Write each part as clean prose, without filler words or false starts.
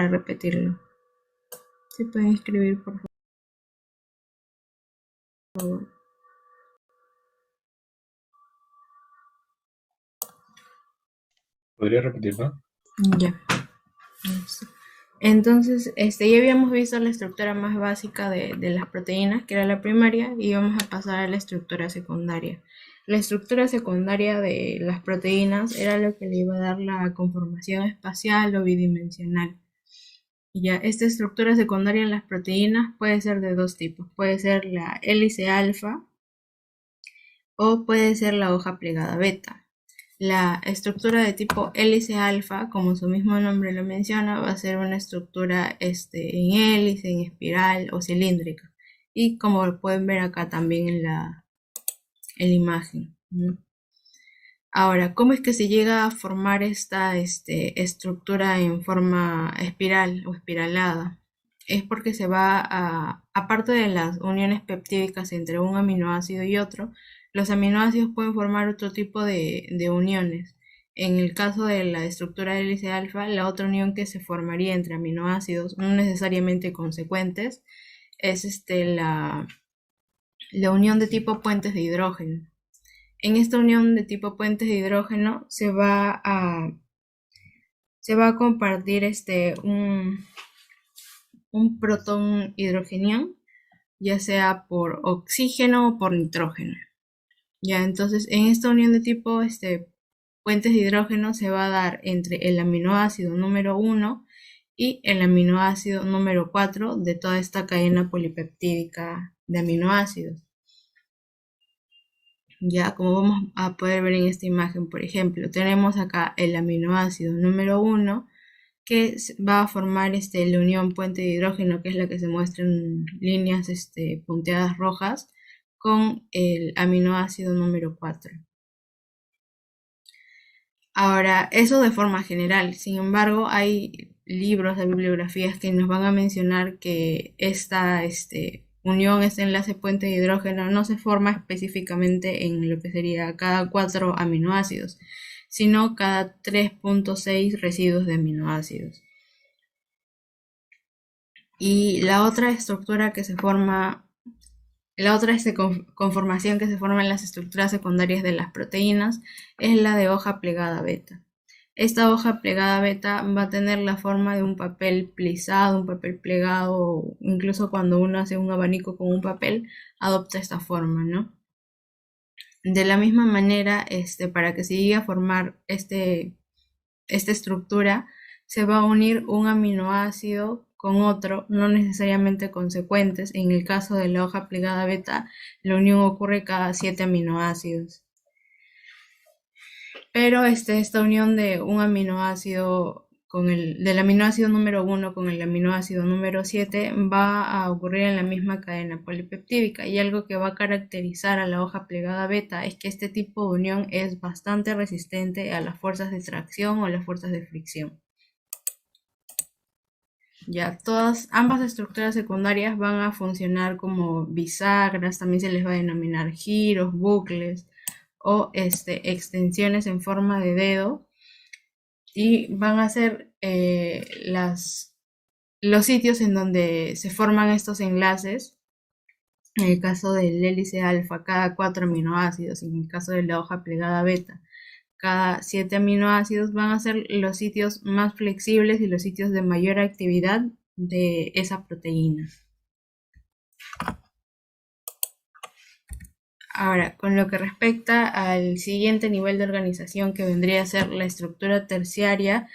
para repetirlo. Si pueden escribir, por favor. ¿Podría repetirlo? Ya. Entonces, ya habíamos visto la estructura más básica de las proteínas, que era la primaria, y vamos a pasar a la estructura secundaria. La estructura secundaria de las proteínas era lo que le iba a dar la conformación espacial o bidimensional. Y ya, esta estructura secundaria en las proteínas puede ser de dos tipos. Puede ser la hélice alfa o puede ser la hoja plegada beta. La estructura de tipo hélice alfa, como su mismo nombre lo menciona, va a ser una estructura en hélice, en espiral o cilíndrica. Y como lo pueden ver acá también en la imagen, ¿no? Ahora, ¿cómo es que se llega a formar esta estructura en forma espiral o espiralada? Es porque se va aparte de las uniones peptídicas entre un aminoácido y otro, los aminoácidos pueden formar otro tipo de uniones. En el caso de la estructura de hélice alfa, la otra unión que se formaría entre aminoácidos, no necesariamente consecuentes, es la unión de tipo puentes de hidrógeno. En esta unión de tipo puentes de hidrógeno se va a compartir un protón hidrogenión, ya sea por oxígeno o por nitrógeno. Ya, entonces en esta unión de tipo puentes de hidrógeno se va a dar entre el aminoácido número 1 y el aminoácido número 4 de toda esta cadena polipeptídica de aminoácidos. Ya, como vamos a poder ver en esta imagen, por ejemplo, tenemos acá el aminoácido número 1 que va a formar la unión puente de hidrógeno, que es la que se muestra en líneas punteadas rojas, con el aminoácido número 4. Ahora, eso de forma general. Sin embargo, hay libros, hay bibliografías que nos van a mencionar que esta unión, este enlace puente de hidrógeno, no se forma específicamente en lo que sería cada 4 aminoácidos, sino cada 3.6 residuos de aminoácidos. Y la otra estructura que se forma, la otra conformación que se forma en las estructuras secundarias de las proteínas es la de hoja plegada beta. Esta hoja plegada beta va a tener la forma de un papel plisado, un papel plegado, incluso cuando uno hace un abanico con un papel, adopta esta forma, ¿no? De la misma manera, para que se llegue a formar esta estructura, se va a unir un aminoácido con otro, no necesariamente consecuentes. En el caso de la hoja plegada beta, la unión ocurre cada 7 aminoácidos. Pero esta unión de un aminoácido del aminoácido número 1 con el aminoácido número 7 va a ocurrir en la misma cadena polipeptídica, y algo que va a caracterizar a la hoja plegada beta es que este tipo de unión es bastante resistente a las fuerzas de tracción o las fuerzas de fricción. Ya, ambas estructuras secundarias van a funcionar como bisagras, también se les va a denominar giros, bucles o extensiones en forma de dedo, y van a ser los sitios en donde se forman estos enlaces. En el caso del hélice alfa, cada 4 aminoácidos, en el caso de la hoja plegada beta, cada 7 aminoácidos, van a ser los sitios más flexibles y los sitios de mayor actividad de esa proteína. Ahora, con lo que respecta al siguiente nivel de organización, que vendría a ser la estructura terciaria,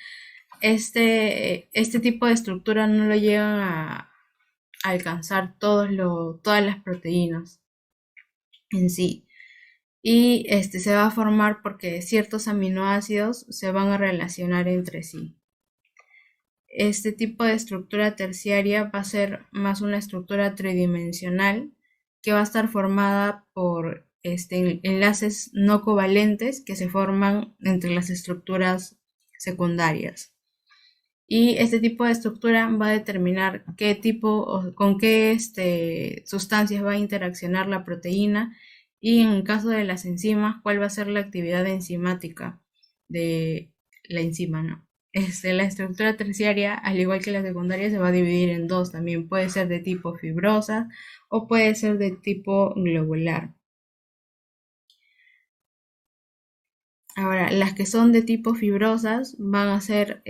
este tipo de estructura no lo llegan a alcanzar todas las proteínas en sí. Y se va a formar porque ciertos aminoácidos se van a relacionar entre sí. Este tipo de estructura terciaria va a ser más una estructura tridimensional que va a estar formada por enlaces no covalentes que se forman entre las estructuras secundarias. Y este tipo de estructura va a determinar con qué sustancias va a interaccionar la proteína, y en el caso de las enzimas, cuál va a ser la actividad enzimática de la enzima, ¿no? la estructura terciaria, al igual que la secundaria, se va a dividir en dos. También puede ser de tipo fibrosa o puede ser de tipo globular. Ahora, las que son de tipo fibrosas van a ser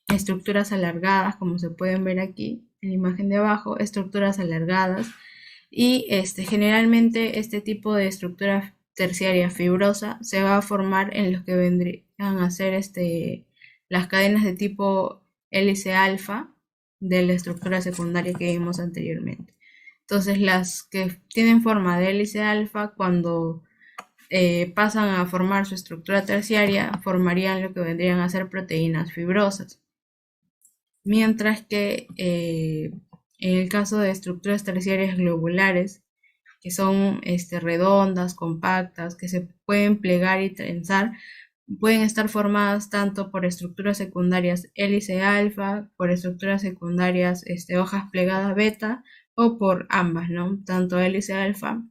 estructuras alargadas, como se pueden ver aquí en la imagen de abajo, estructuras alargadas. Y generalmente este tipo de estructura terciaria fibrosa se va a formar en los que vendrían a ser las cadenas de tipo hélice alfa de la estructura secundaria que vimos anteriormente. Entonces, las que tienen forma de hélice alfa, cuando pasan a formar su estructura terciaria, formarían lo que vendrían a ser proteínas fibrosas. Mientras que en el caso de estructuras terciarias globulares, que son redondas, compactas, que se pueden plegar y trenzar, pueden estar formadas tanto por estructuras secundarias hélice alfa, por estructuras secundarias hojas plegadas beta, o por ambas, ¿no? Tanto hélice alfa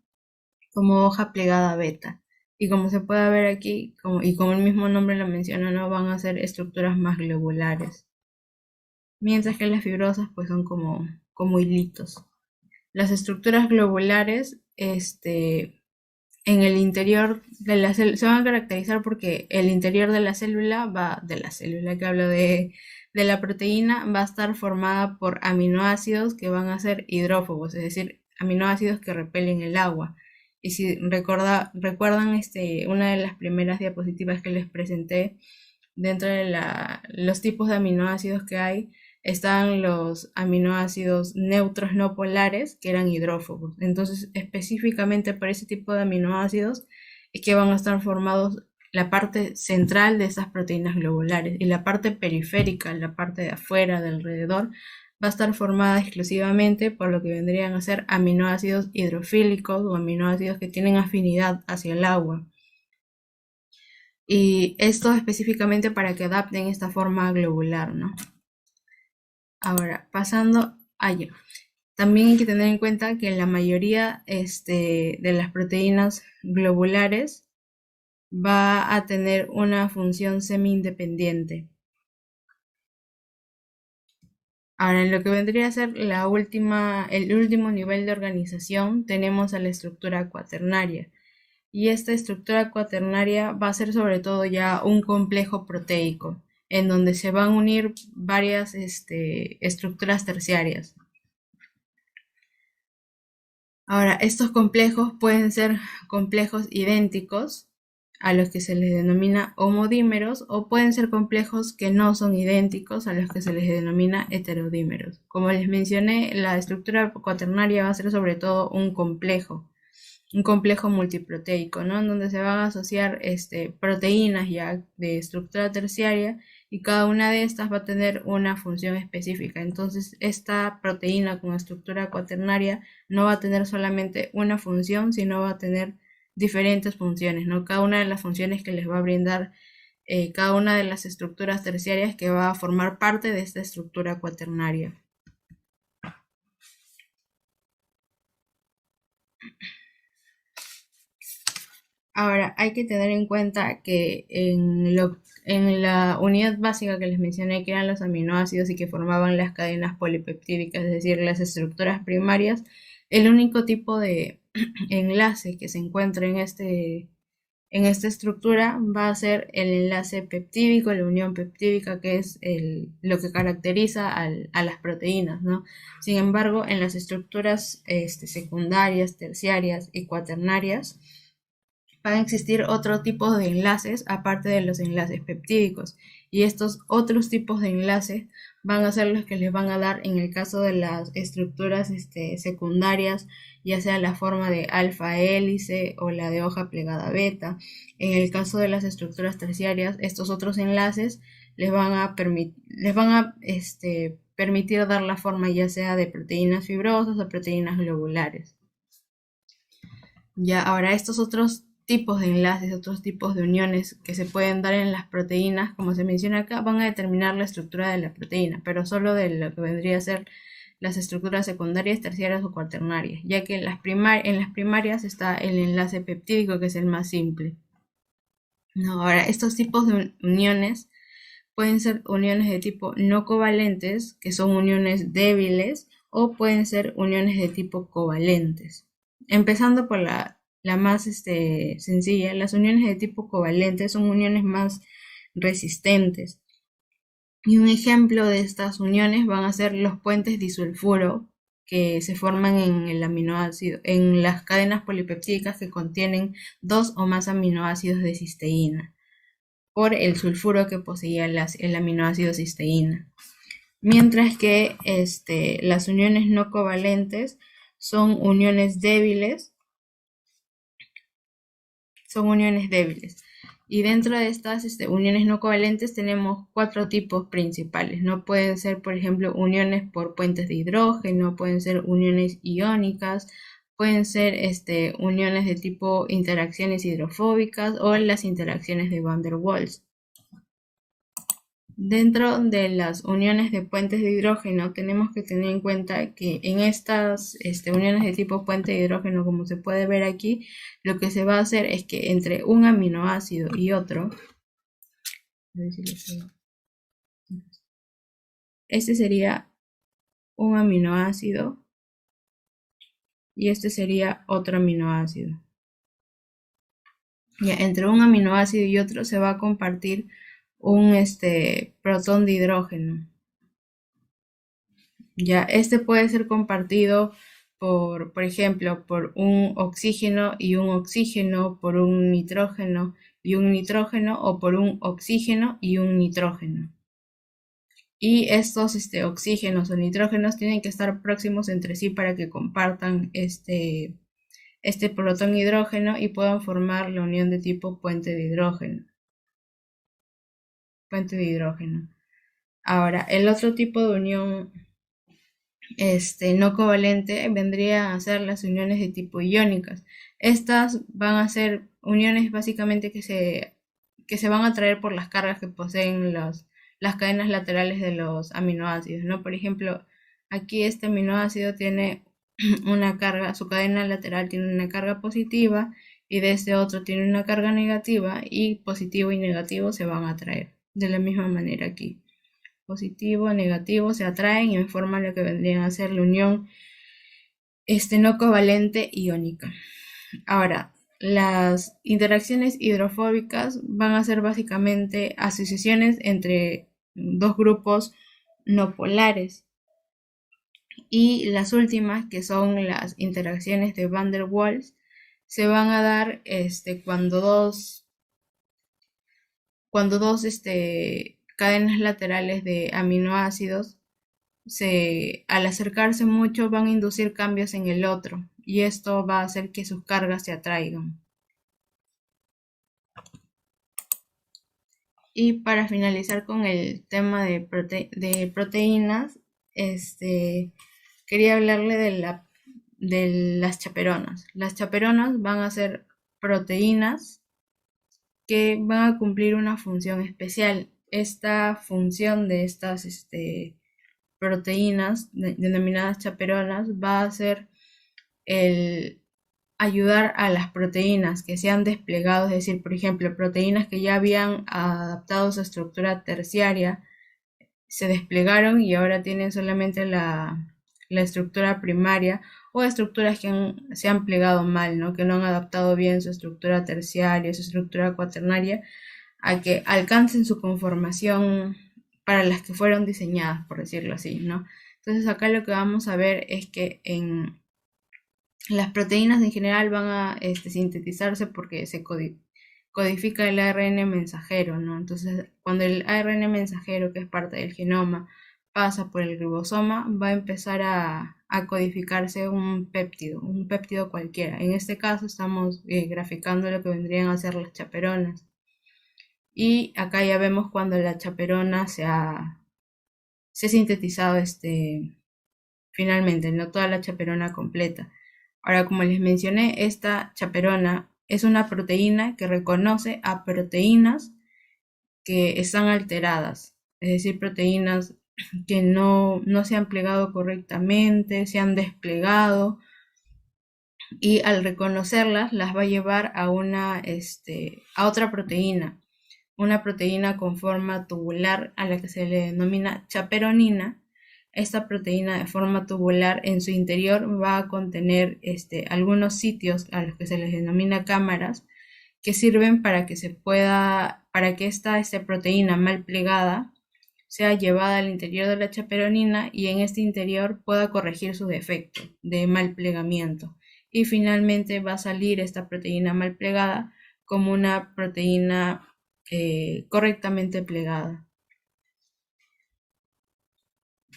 como hoja plegada beta. Y como se puede ver aquí, y como el mismo nombre lo menciona, ¿no? Van a ser estructuras más globulares. Mientras que las fibrosas pues son como hilitos. Las estructuras globulares, en el interior de la célula, se van a caracterizar porque el interior de la célula que hablo de la proteína, va a estar formada por aminoácidos que van a ser hidrófobos, es decir, aminoácidos que repelen el agua. Y si recuerdan una de las primeras diapositivas que les presenté, dentro de los tipos de aminoácidos que hay, están los aminoácidos neutros no polares, que eran hidrófobos. Entonces, específicamente para ese tipo de aminoácidos es que van a estar formados la parte central de estas proteínas globulares, y la parte periférica, la parte de afuera, de alrededor, va a estar formada exclusivamente por lo que vendrían a ser aminoácidos hidrofílicos o aminoácidos que tienen afinidad hacia el agua. Y esto específicamente para que adapten esta forma globular, ¿no? Ahora, pasando allá. También hay que tener en cuenta que la mayoría de las proteínas globulares va a tener una función semi-independiente. Ahora, en lo que vendría a ser el último nivel de organización, tenemos a la estructura cuaternaria. Y esta estructura cuaternaria va a ser sobre todo ya un complejo proteico, en donde se van a unir varias estructuras terciarias. Ahora, estos complejos pueden ser complejos idénticos, a los que se les denomina homodímeros, o pueden ser complejos que no son idénticos, a los que se les denomina heterodímeros. Como les mencioné, la estructura cuaternaria va a ser sobre todo un complejo multiproteico, ¿no? En donde se van a asociar proteínas ya de estructura terciaria, y cada una de estas va a tener una función específica. Entonces, esta proteína con estructura cuaternaria no va a tener solamente una función, sino va a tener diferentes funciones, ¿no? Cada una de las funciones que les va a brindar cada una de las estructuras terciarias que va a formar parte de esta estructura cuaternaria. Ahora, hay que tener en cuenta que en la unidad básica que les mencioné, que eran los aminoácidos y que formaban las cadenas polipeptídicas, es decir, las estructuras primarias, el único tipo de enlace que se encuentra en esta estructura va a ser el enlace peptídico, la unión peptídica, que es lo que caracteriza a las proteínas, ¿no? Sin embargo, en las estructuras secundarias, terciarias y cuaternarias, van a existir otro tipo de enlaces aparte de los enlaces peptídicos, y estos otros tipos de enlaces van a ser los que les van a dar, en el caso de las estructuras secundarias, ya sea la forma de alfa hélice o la de hoja plegada beta. En el caso de las estructuras terciarias, estos otros enlaces les van a permitir dar la forma ya sea de proteínas fibrosas o proteínas globulares. Ya, ahora estos otros tipos de enlaces, otros tipos de uniones que se pueden dar en las proteínas, como se menciona acá, van a determinar la estructura de la proteína, pero solo de lo que vendría a ser las estructuras secundarias, terciarias o cuaternarias, ya que en las primarias está el enlace peptídico, que es el más simple. No, ahora, estos tipos de uniones pueden ser uniones de tipo no covalentes, que son uniones débiles, o pueden ser uniones de tipo covalentes. Empezando por la más sencilla, las uniones de tipo covalentes son uniones más resistentes. Y un ejemplo de estas uniones van a ser los puentes disulfuro que se forman en el aminoácido, en las cadenas polipeptídicas que contienen 2 o más aminoácidos de cisteína, por el sulfuro que poseía el aminoácido cisteína. Mientras que las uniones no covalentes son uniones débiles, Y dentro de estas uniones no covalentes tenemos 4 tipos principales. No pueden ser, por ejemplo, uniones por puentes de hidrógeno, pueden ser uniones iónicas, pueden ser uniones de tipo interacciones hidrofóbicas o las interacciones de Van der Waals. Dentro de las uniones de puentes de hidrógeno tenemos que tener en cuenta que en estas uniones de tipo puente de hidrógeno, como se puede ver aquí, lo que se va a hacer es que entre un aminoácido y otro, este sería un aminoácido y este sería otro aminoácido. Ya, entre un aminoácido y otro se va a compartir un protón de hidrógeno. Ya, este puede ser compartido por ejemplo, por un oxígeno y un oxígeno, por un nitrógeno y un nitrógeno, o por un oxígeno y un nitrógeno. Y estos oxígenos o nitrógenos tienen que estar próximos entre sí para que compartan este protón hidrógeno y puedan formar la unión de tipo puente de hidrógeno. Ahora, el otro tipo de unión no covalente vendría a ser las uniones de tipo iónicas. Estas van a ser uniones básicamente que se van a traer por las cargas que poseen las cadenas laterales de los aminoácidos, ¿no? Por ejemplo, aquí este aminoácido tiene una carga, su cadena lateral tiene una carga positiva y de este otro tiene una carga negativa, y positivo y negativo se van a traer de la misma manera aquí. Positivo, negativo se atraen y forman lo que vendrían a ser la unión no covalente iónica. Ahora, las interacciones hidrofóbicas van a ser básicamente asociaciones entre dos grupos no polares. Y las últimas, que son las interacciones de Van der Waals, se van a dar cuando dos cadenas laterales de aminoácidos al acercarse mucho van a inducir cambios en el otro, y esto va a hacer que sus cargas se atraigan. Y para finalizar con el tema de proteínas, quería hablarle de las chaperonas. Las chaperonas van a ser proteínas que van a cumplir una función especial. Esta función de estas proteínas denominadas chaperonas va a ser el ayudar a las proteínas que se han desplegado, es decir, por ejemplo, proteínas que ya habían adaptado su estructura terciaria, se desplegaron y ahora tienen solamente la estructura primaria, o estructuras que se han plegado mal, ¿no? Que no han adaptado bien su estructura terciaria, su estructura cuaternaria, a que alcancen su conformación para las que fueron diseñadas, por decirlo así, ¿no? Entonces acá lo que vamos a ver es que en las proteínas en general van a sintetizarse porque se codifica el ARN mensajero, ¿no? Entonces, cuando el ARN mensajero, que es parte del genoma, pasa por el ribosoma, va a empezar a codificarse un péptido cualquiera. En este caso estamos graficando lo que vendrían a ser las chaperonas. Y acá ya vemos cuando la chaperona se ha sintetizado finalmente, no toda la chaperona completa. Ahora, como les mencioné, esta chaperona es una proteína que reconoce a proteínas que están alteradas, es decir, proteínas que no se han plegado correctamente, se han desplegado, y al reconocerlas las va a llevar a otra proteína. una proteína con forma tubular a la que se le denomina chaperonina. Esta proteína de forma tubular en su interior va a contener algunos sitios a los que se les denomina cámaras que sirven para que para que esta proteína mal plegada sea llevada al interior de la chaperonina y en este interior pueda corregir su defecto de mal plegamiento. Y finalmente va a salir esta proteína mal plegada como una proteína correctamente plegada.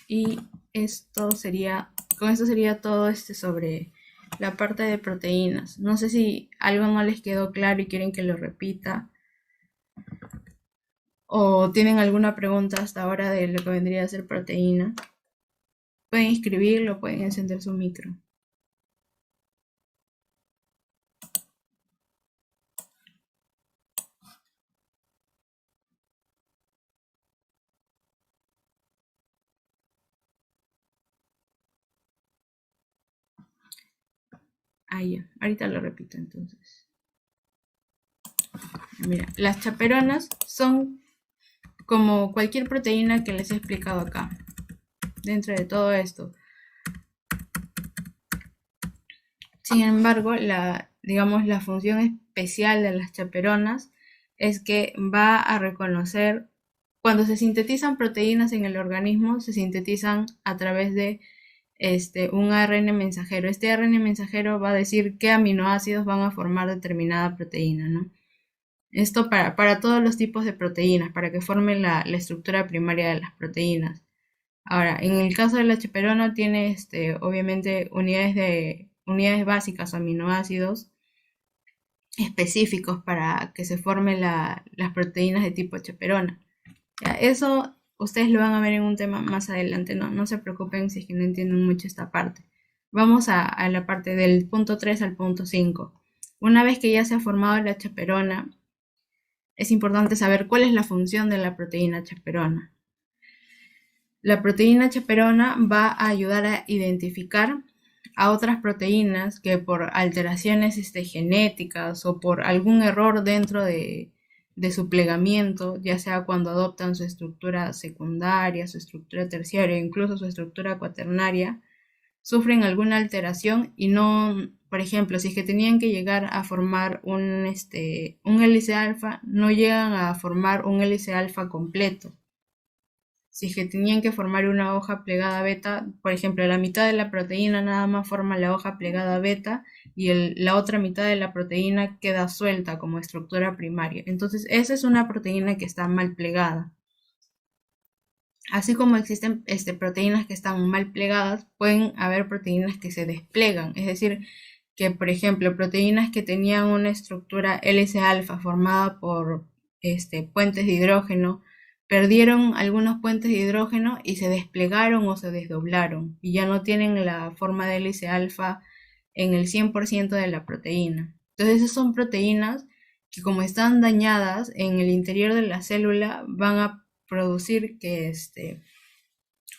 Y con esto sería todo sobre la parte de proteínas. No sé si algo no les quedó claro y quieren que lo repita. ¿O tienen alguna pregunta hasta ahora de lo que vendría a ser proteína? Pueden escribirlo, pueden encender su micro. Ya, ahorita lo repito entonces. Mira, las chaperonas son como cualquier proteína que les he explicado acá. Dentro de todo esto. Sin embargo, digamos, la función especial de las chaperonas es que va a reconocer, cuando se sintetizan proteínas en el organismo, se sintetizan a través de un ARN mensajero. Este ARN mensajero va a decir qué aminoácidos van a formar determinada proteína, ¿no? Esto para todos los tipos de proteínas, para que formen la estructura primaria de las proteínas. Ahora, en el caso de la chaperona tiene obviamente unidades básicas o aminoácidos específicos para que se formen las proteínas de tipo chaperona. Ya, eso ustedes lo van a ver en un tema más adelante, no se preocupen si es que no entienden mucho esta parte. Vamos a la parte del punto 3 al punto 5. Una vez que ya se ha formado la chaperona, es importante saber cuál es la función de la proteína chaperona. La proteína chaperona va a ayudar a identificar a otras proteínas que por alteraciones genéticas o por algún error dentro de su plegamiento, ya sea cuando adoptan su estructura secundaria, su estructura terciaria, incluso su estructura cuaternaria, sufren alguna alteración y no, por ejemplo, si es que tenían que llegar a formar un hélice alfa, no llegan a formar un hélice alfa completo. Si es que tenían que formar una hoja plegada beta, por ejemplo, la mitad de la proteína nada más forma la hoja plegada beta y la otra mitad de la proteína queda suelta como estructura primaria. Entonces, esa es una proteína que está mal plegada. Así como existen proteínas que están mal plegadas, pueden haber proteínas que se desplegan. Es decir, que por ejemplo, proteínas que tenían una estructura hélice alfa formada por puentes de hidrógeno, perdieron algunos puentes de hidrógeno y se desplegaron o se desdoblaron y ya no tienen la forma de hélice alfa en el 100% de la proteína. Entonces esas son proteínas que como están dañadas en el interior de la célula van a producir que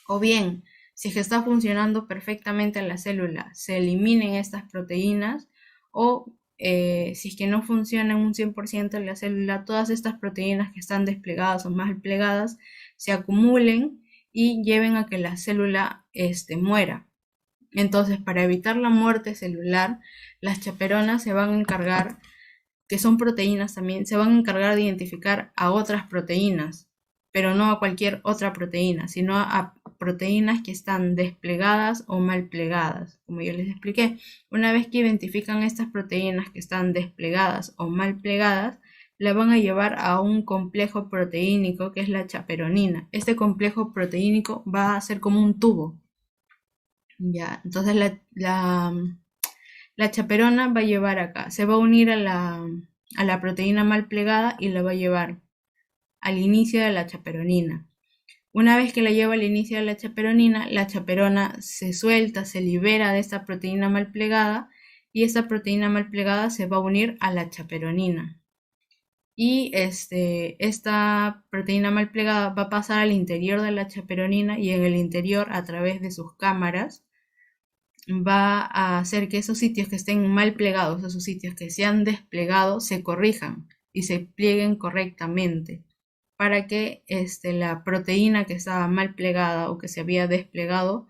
o bien si es que está funcionando perfectamente la célula se eliminen estas proteínas o si es que no funciona un 100% en la célula, todas estas proteínas que están desplegadas o mal plegadas se acumulen y lleven a que la célula muera. Entonces, para evitar la muerte celular, las chaperonas se van a encargar, que son proteínas también, se van a encargar de identificar a otras proteínas, pero no a cualquier otra proteína, sino a proteínas que están desplegadas o mal plegadas. Como yo les expliqué, una vez que identifican estas proteínas que están desplegadas o mal plegadas, la van a llevar a un complejo proteínico que es la chaperonina. Este complejo proteínico va a ser como un tubo. Ya, entonces la chaperona va a llevar acá, se va a unir a la proteína mal plegada y la va a llevar al inicio de la chaperonina. Una vez que la lleva al inicio de la chaperona se suelta, se libera de esta proteína mal plegada y esta proteína mal plegada se va a unir a la chaperonina. Y esta proteína mal plegada va a pasar al interior de la chaperonina y en el interior, a través de sus cámaras, va a hacer que esos sitios que estén mal plegados, esos sitios que se han desplegado, se corrijan. y se plieguen correctamente para que la proteína que estaba mal plegada o que se había desplegado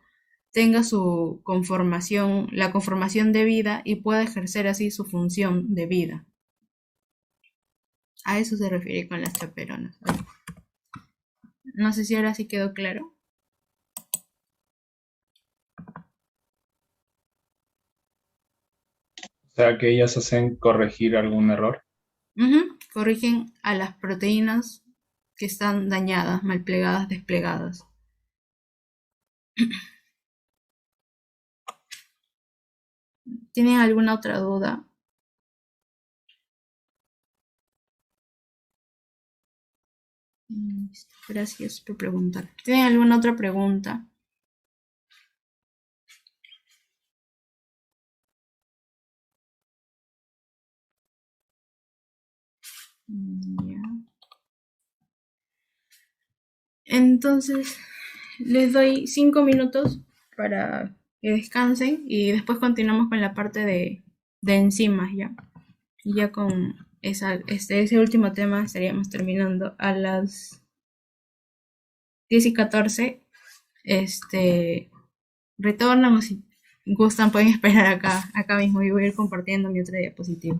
tenga su conformación, la conformación debida y pueda ejercer así su función debida. A eso se refiere con las chaperonas. No sé si ahora sí quedó claro. O sea, que ellas hacen corregir algún error. Ujú. Corrigen a las proteínas que están dañadas, mal plegadas, desplegadas. ¿Tienen alguna otra duda? Gracias por preguntar. ¿Tienen alguna otra pregunta? Ya. Entonces, les doy 5 minutos para que descansen y después continuamos con la parte de enzimas, ¿ya? Y ya con ese último tema estaríamos terminando a las 10:14. Retornan o si gustan pueden esperar acá mismo y voy a ir compartiendo mi otra diapositiva.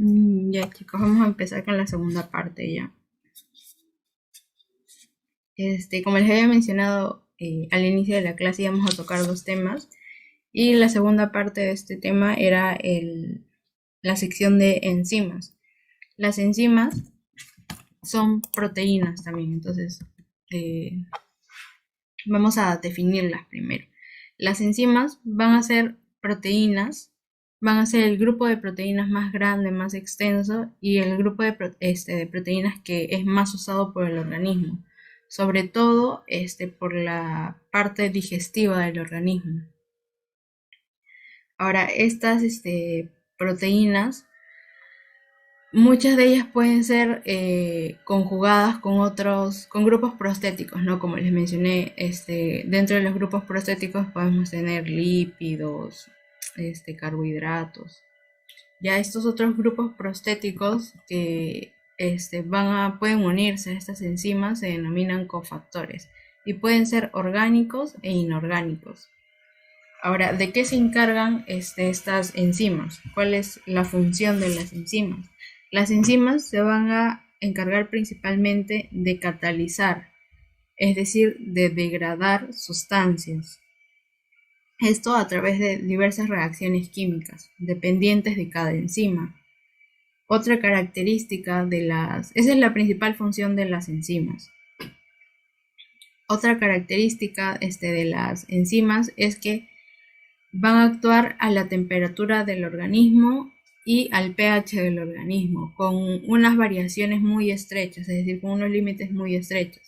Ya chicos, vamos a empezar con la segunda parte ya. Como les había mencionado al inicio de la clase, íbamos a tocar dos temas y la segunda parte de este tema era la sección de enzimas. Las enzimas son proteínas también, entonces vamos a definirlas primero. Las enzimas van a ser proteínas, van a ser el grupo de proteínas más grande, más extenso y el grupo de proteínas que es más usado por el organismo, sobre todo por la parte digestiva del organismo. Ahora, estas proteínas, muchas de ellas pueden ser conjugadas con grupos prostéticos, ¿no? Como les mencioné, dentro de los grupos prostéticos podemos tener lípidos, carbohidratos. Ya estos otros grupos prostéticos que pueden unirse a estas enzimas se denominan cofactores y pueden ser orgánicos e inorgánicos. Ahora, ¿de qué se encargan estas enzimas? ¿Cuál es la función de las enzimas? Las enzimas se van a encargar principalmente de catalizar, es decir, de degradar sustancias. Esto a través de diversas reacciones químicas, dependientes de cada enzima. Otra característica esa es la principal función de las enzimas. Otra característica de las enzimas es que van a actuar a la temperatura del organismo y al pH del organismo, con unas variaciones muy estrechas, es decir, con unos límites muy estrechos.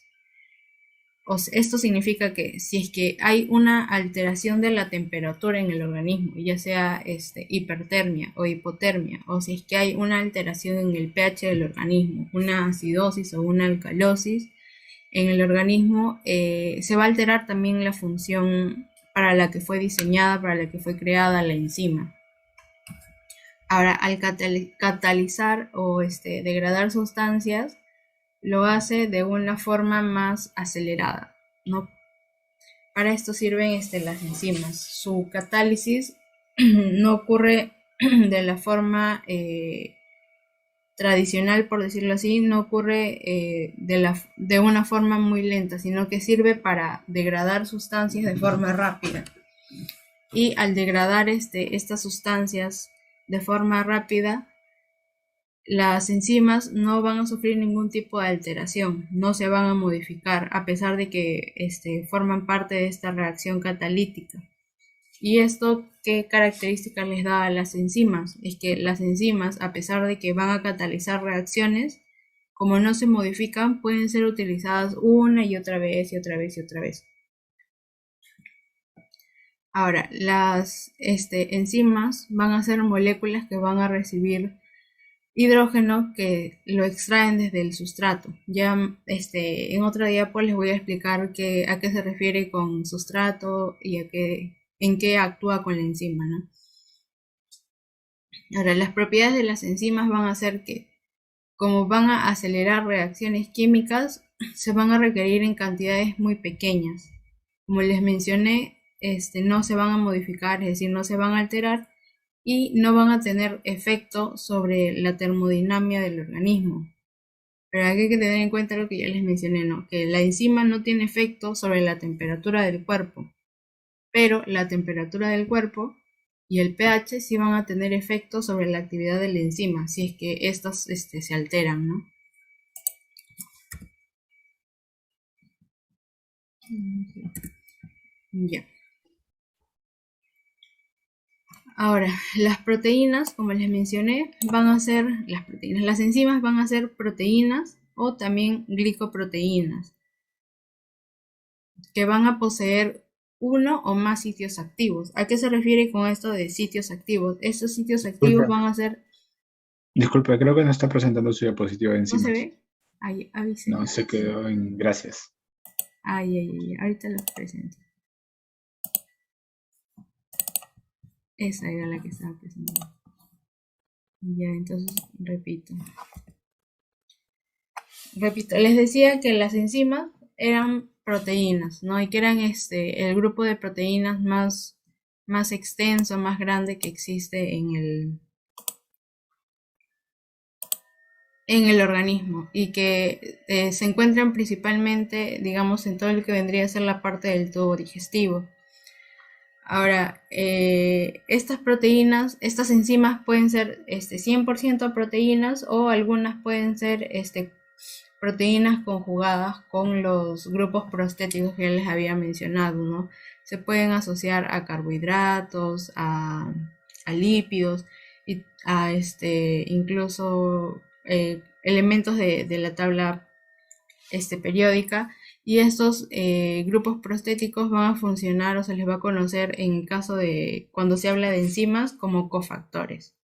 Esto significa que si es que hay una alteración de la temperatura en el organismo, ya sea hipertermia o hipotermia, o si es que hay una alteración en el pH del organismo, una acidosis o una alcalosis en el organismo, se va a alterar también la función para la que fue diseñada, para la que fue creada la enzima. Ahora, al catalizar o degradar sustancias, lo hace de una forma más acelerada, ¿no? Para esto sirven las enzimas. Su catálisis no ocurre de la forma tradicional, por decirlo así, no ocurre de una forma muy lenta, sino que sirve para degradar sustancias de forma rápida. Y al degradar estas sustancias de forma rápida, las enzimas no van a sufrir ningún tipo de alteración, no se van a modificar, a pesar de que forman parte de esta reacción catalítica. ¿Y esto qué características les da a las enzimas? Es que las enzimas, a pesar de que van a catalizar reacciones, como no se modifican, pueden ser utilizadas una y otra vez y otra vez y otra vez. Ahora, las enzimas van a ser moléculas que van a recibir hidrógeno que lo extraen desde el sustrato. Ya en otra diapo les voy a explicar a qué se refiere con sustrato y en qué actúa con la enzima, ¿no? Ahora, las propiedades de las enzimas van a ser que, como van a acelerar reacciones químicas, se van a requerir en cantidades muy pequeñas. Como les mencioné, no se van a modificar, es decir, no se van a alterar y no van a tener efecto sobre la termodinámica del organismo. Pero hay que tener en cuenta lo que ya les mencioné, ¿no? Que la enzima no tiene efecto sobre la temperatura del cuerpo, pero la temperatura del cuerpo y el pH sí van a tener efecto sobre la actividad de la enzima, si es que estas se alteran, ¿no? Ya. Ahora, las proteínas, como les mencioné, van a ser las proteínas. Las enzimas van a ser proteínas o también glicoproteínas, que van a poseer uno o más sitios activos. ¿A qué se refiere con esto de sitios activos? Estos sitios activos van a ser... Disculpe, creo que no está presentando su diapositiva de ¿No se enzimas. ve? Ahí, avísenme. No, se quedó en gracias. Ay, ahorita los presento. Esa era la que estaba presentando. Ya, entonces repito. Les decía que las enzimas eran proteínas, ¿no? Y que eran el grupo de proteínas más extenso, más grande que existe en el organismo y que se encuentran principalmente, digamos, en todo lo que vendría a ser la parte del tubo digestivo. Ahora, estas proteínas, estas enzimas pueden ser 100% proteínas o algunas pueden ser proteínas conjugadas con los grupos prostéticos que les había mencionado, ¿no? Se pueden asociar a carbohidratos, a lípidos y a incluso elementos de la tabla periódica, y estos grupos prostéticos van a funcionar o se les va a conocer en el caso de cuando se habla de enzimas como cofactores.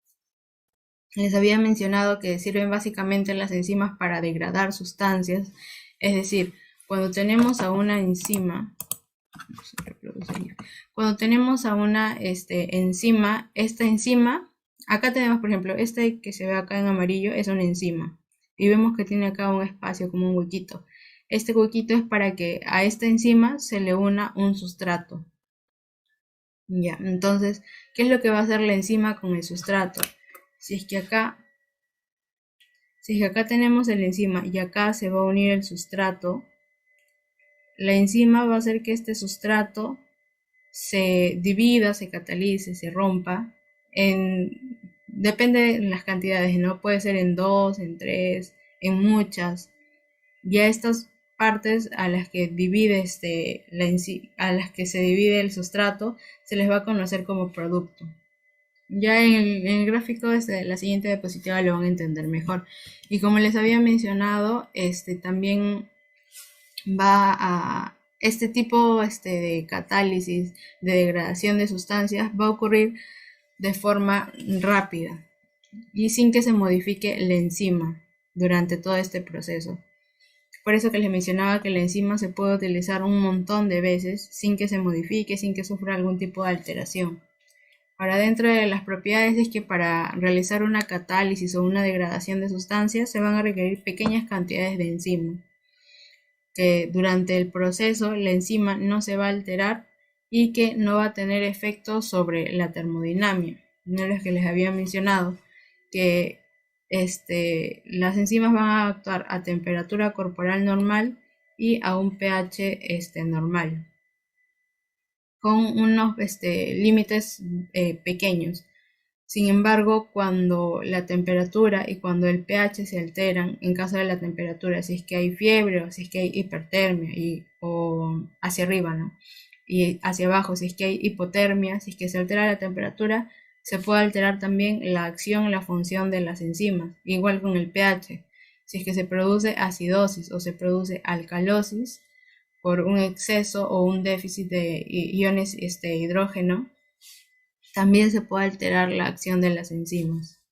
Les había mencionado que sirven básicamente las enzimas para degradar sustancias, es decir, cuando tenemos a una enzima, cuando tenemos a una enzima, esta enzima, acá tenemos por ejemplo, este que se ve acá en amarillo es una enzima, y vemos que tiene acá un espacio como un huequito. Este huequito es para que a esta enzima se le una un sustrato. Ya, entonces, ¿qué es lo que va a hacer la enzima con el sustrato? Si es que acá tenemos el enzima y acá se va a unir el sustrato, la enzima va a hacer que este sustrato se divida, se catalice, se rompa, depende de las cantidades, ¿no? Puede ser en 2, en 3, en muchas. Ya estas partes a las que divide a las que se divide el sustrato se les va a conocer como producto. Ya en el gráfico de la siguiente diapositiva lo van a entender mejor. Y como les había mencionado, también va a este tipo de catálisis, de degradación de sustancias, va a ocurrir de forma rápida y sin que se modifique la enzima durante todo este proceso. Por eso que les mencionaba que la enzima se puede utilizar un montón de veces sin que se modifique, sin que sufra algún tipo de alteración. Ahora, dentro de las propiedades es que para realizar una catálisis o una degradación de sustancias se van a requerir pequeñas cantidades de enzima, que durante el proceso la enzima no se va a alterar y que no va a tener efectos sobre la termodinámica. No es lo que les había mencionado, que las enzimas van a actuar a temperatura corporal normal y a un pH normal, con unos límites pequeños. Sin embargo, cuando la temperatura y cuando el pH se alteran, en caso de la temperatura, si es que hay fiebre o si es que hay hipertermia, o hacia arriba, ¿no? Y hacia abajo, si es que hay hipotermia, si es que se altera la temperatura, se puede alterar también la acción, la función de las enzimas, igual con el pH. Si es que se produce acidosis o se produce alcalosis por un exceso o un déficit de iones hidrógeno, también se puede alterar la acción de las enzimas.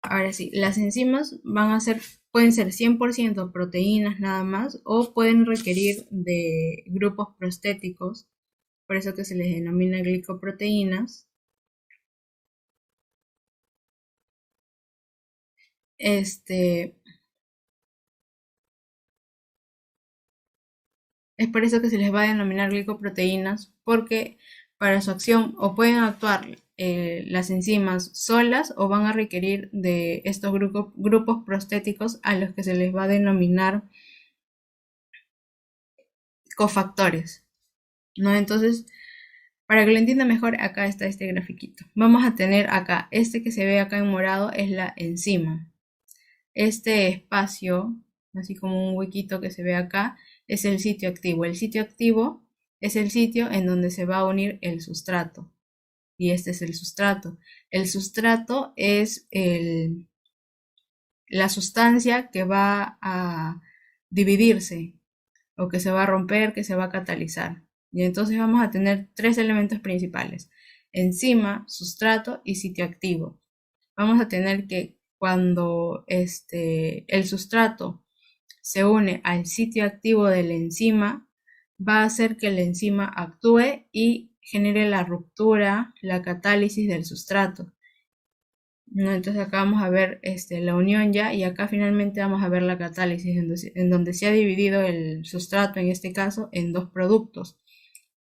Ahora sí, las enzimas pueden ser 100% proteínas nada más o pueden requerir de grupos prostéticos, por eso que se les denomina glicoproteínas. Es por eso que se les va a denominar glicoproteínas, porque para su acción o pueden actuar las enzimas solas o van a requerir de estos grupos prostéticos a los que se les va a denominar cofactores, ¿no? Entonces, para que lo entienda mejor, acá está este grafiquito. Vamos a tener acá, que se ve acá en morado es la enzima. Este espacio, así como un huequito que se ve acá, es el sitio activo. El sitio activo es el sitio en donde se va a unir el sustrato. Y este es el sustrato. El sustrato es la sustancia que va a dividirse o que se va a romper, que se va a catalizar. Y entonces vamos a tener tres elementos principales: enzima, sustrato y sitio activo. Vamos a tener que cuando el sustrato se une al sitio activo de la enzima, va a hacer que la enzima actúe y genere la ruptura, la catálisis del sustrato, ¿no? Entonces acá vamos a ver la unión ya, y acá finalmente vamos a ver la catálisis en donde se ha dividido el sustrato, en este caso, en dos productos.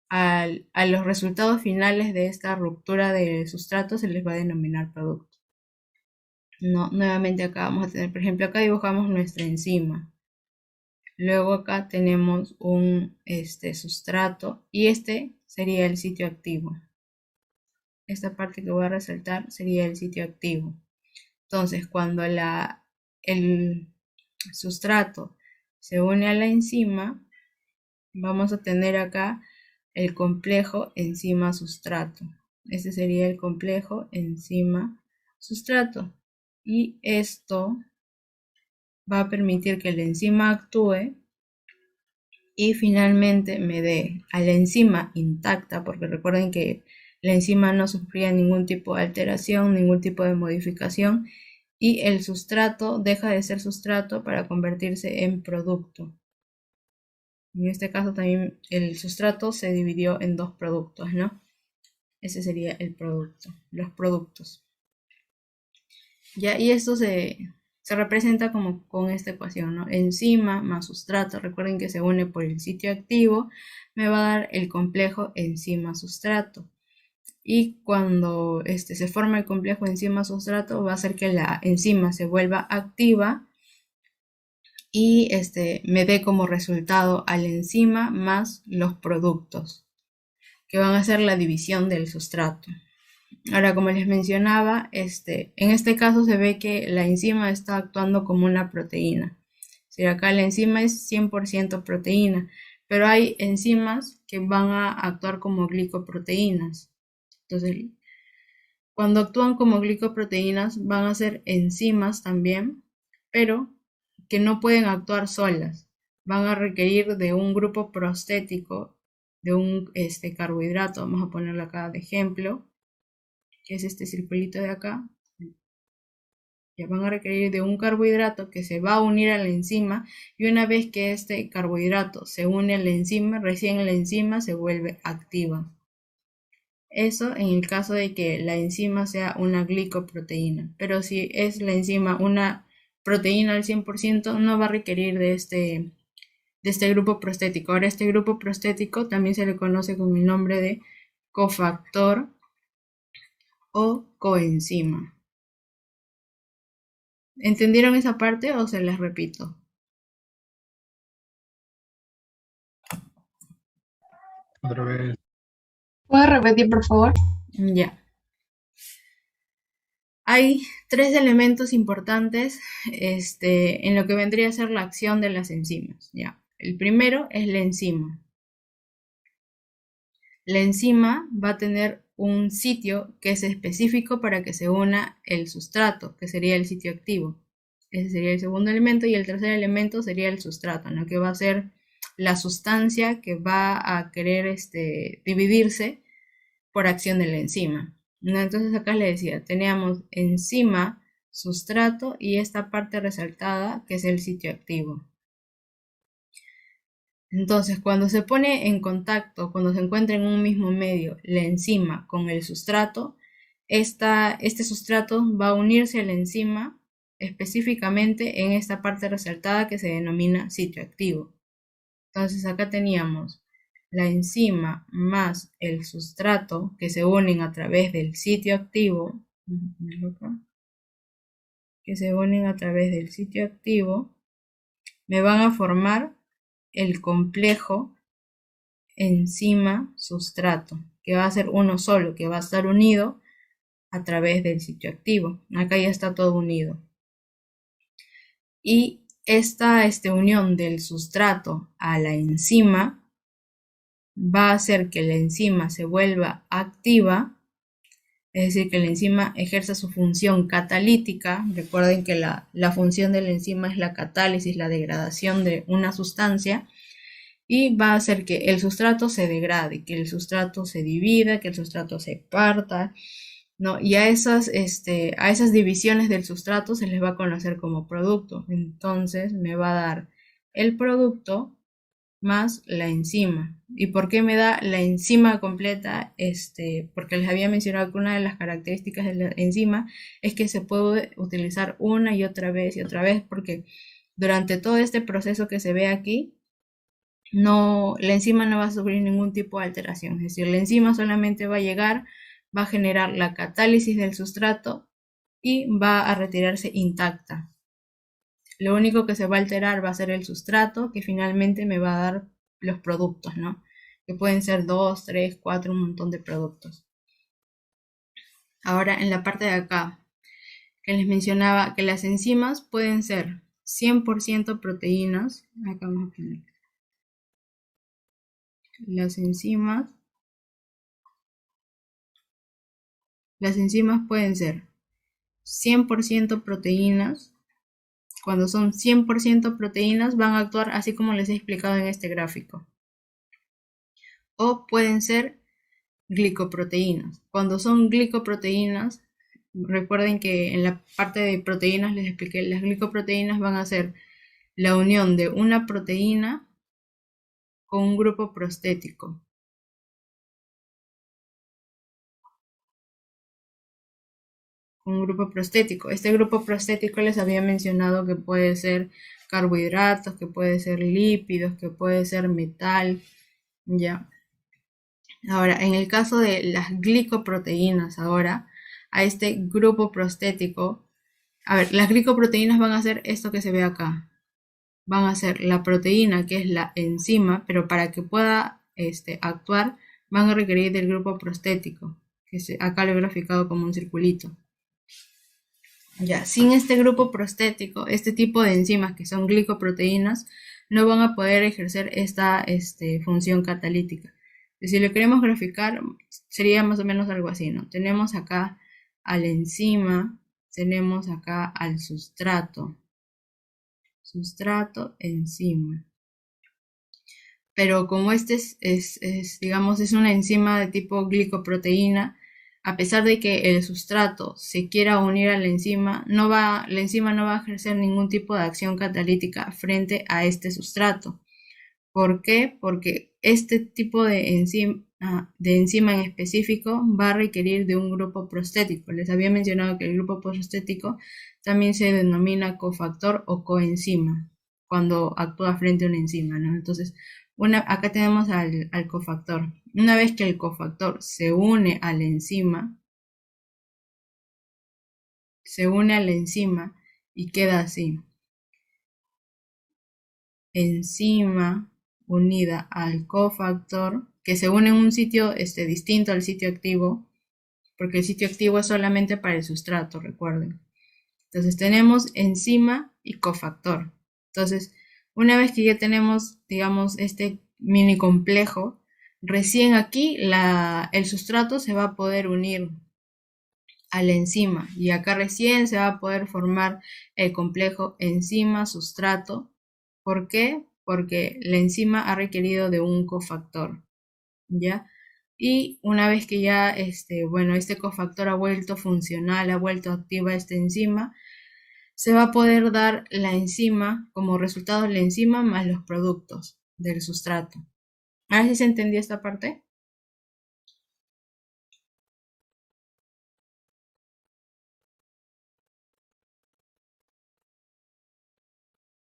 A los resultados finales de esta ruptura de sustrato se les va a denominar producto. No, nuevamente acá vamos a tener, por ejemplo, acá dibujamos nuestra enzima. Luego acá tenemos un sustrato y este sería el sitio activo. Esta parte que voy a resaltar sería el sitio activo. Entonces, cuando el sustrato se une a la enzima, vamos a tener acá el complejo enzima-sustrato. Este sería el complejo enzima-sustrato. Y esto va a permitir que la enzima actúe y finalmente me dé a la enzima intacta, porque recuerden que la enzima no sufría ningún tipo de alteración, ningún tipo de modificación, y el sustrato deja de ser sustrato para convertirse en producto. En este caso también el sustrato se dividió en dos productos, ¿no? Ese sería el producto, los productos. Ya, y esto se representa como con esta ecuación, ¿no? Enzima más sustrato, recuerden que se une por el sitio activo, me va a dar el complejo enzima-sustrato. Y cuando se forma el complejo enzima-sustrato, va a hacer que la enzima se vuelva activa y me dé como resultado a la enzima más los productos, que van a ser la división del sustrato. Ahora, como les mencionaba, en este caso se ve que la enzima está actuando como una proteína. Si acá la enzima es 100% proteína, pero hay enzimas que van a actuar como glicoproteínas. Entonces, cuando actúan como glicoproteínas, van a ser enzimas también, pero que no pueden actuar solas. Van a requerir de un grupo prostético, de un carbohidrato. Vamos a ponerlo acá de ejemplo, que es este circulito de acá. Ya van a requerir de un carbohidrato que se va a unir a la enzima, y una vez que este carbohidrato se une a la enzima, recién la enzima se vuelve activa. Eso en el caso de que la enzima sea una glicoproteína, pero si es la enzima una proteína al 100%, no va a requerir de este grupo prostético. Ahora, este grupo prostético también se le conoce con el nombre de cofactor o coenzima. ¿Entendieron esa parte o se las repito? Otra vez. ¿Puedes repetir, por favor? Ya. Hay tres elementos importantes en lo que vendría a ser la acción de las enzimas. Ya. El primero es la enzima. La enzima va a tener un sitio que es específico para que se una el sustrato, que sería el sitio activo. Ese sería el segundo elemento, y el tercer elemento sería el sustrato, ¿no? Que va a ser la sustancia que va a querer dividirse por acción de la enzima, ¿no? Entonces acá le decía, teníamos enzima, sustrato y esta parte resaltada que es el sitio activo. Entonces, cuando se pone en contacto, cuando se encuentra en un mismo medio la enzima con el sustrato, este sustrato va a unirse a la enzima específicamente en esta parte resaltada que se denomina sitio activo. Entonces, acá teníamos la enzima más el sustrato que se unen a través del sitio activo, me van a formar el complejo enzima-sustrato, que va a ser uno solo, que va a estar unido a través del sitio activo. Acá ya está todo unido. Y esta unión del sustrato a la enzima va a hacer que la enzima se vuelva activa, es decir, que la enzima ejerza su función catalítica. Recuerden que la función de la enzima es la catálisis, la degradación de una sustancia, y va a hacer que el sustrato se degrade, que el sustrato se divida, que el sustrato se parta, ¿no? Y a esas divisiones del sustrato se les va a conocer como producto. Entonces me va a dar el producto más la enzima. ¿Y por qué me da la enzima completa? Porque les había mencionado que una de las características de la enzima es que se puede utilizar una y otra vez, porque durante todo este proceso que se ve aquí, la enzima no va a sufrir ningún tipo de alteración. Es decir, la enzima solamente va a llegar, va a generar la catálisis del sustrato y va a retirarse intacta. Lo único que se va a alterar va a ser el sustrato, que finalmente me va a dar los productos, ¿no? Que pueden ser 2, 3, 4, un montón de productos. Ahora, en la parte de acá, que les mencionaba que las enzimas pueden ser 100% proteínas. Acá vamos a poner. Las enzimas pueden ser 100% proteínas. Cuando son 100% proteínas van a actuar así como les he explicado en este gráfico. O pueden ser glicoproteínas. Cuando son glicoproteínas, recuerden que en la parte de proteínas les expliqué, las glicoproteínas van a ser la unión de una proteína con un grupo prostético. Un grupo prostético. Este grupo prostético les había mencionado que puede ser carbohidratos, que puede ser lípidos, que puede ser metal, ya. Ahora, en el caso de las glicoproteínas, ahora, a este grupo prostético, a ver, las glicoproteínas van a hacer esto que se ve acá. Van a ser la proteína, que es la enzima, pero para que pueda actuar, van a requerir del grupo prostético, que acá lo he graficado como un circulito. Ya, sin este grupo prostético, este tipo de enzimas que son glicoproteínas no van a poder ejercer esta función catalítica. Si lo queremos graficar, sería más o menos algo así, ¿no? Tenemos acá a la enzima, tenemos acá al sustrato, enzima. Pero como digamos, es una enzima de tipo glicoproteína, a pesar de que el sustrato se quiera unir a la enzima no va a ejercer ningún tipo de acción catalítica frente a este sustrato. ¿Por qué? Porque este tipo de enzima en específico va a requerir de un grupo prostético. Les había mencionado que el grupo prostético también se denomina cofactor o coenzima cuando actúa frente a una enzima, ¿no? Entonces, acá tenemos al cofactor. Una vez que el cofactor se une a la enzima y queda así. Enzima unida al cofactor, que se une en un sitio distinto al sitio activo, porque el sitio activo es solamente para el sustrato, recuerden. Entonces tenemos enzima y cofactor. Entonces, una vez que ya tenemos, digamos, este mini complejo, recién aquí el sustrato se va a poder unir a la enzima y acá recién se va a poder formar el complejo enzima-sustrato. ¿Por qué? Porque la enzima ha requerido de un cofactor, ¿ya? Y una vez que ya este cofactor ha vuelto funcional, ha vuelto activa esta enzima, se va a poder dar la enzima, como resultado la enzima más los productos del sustrato. A ver si se entendió esta parte.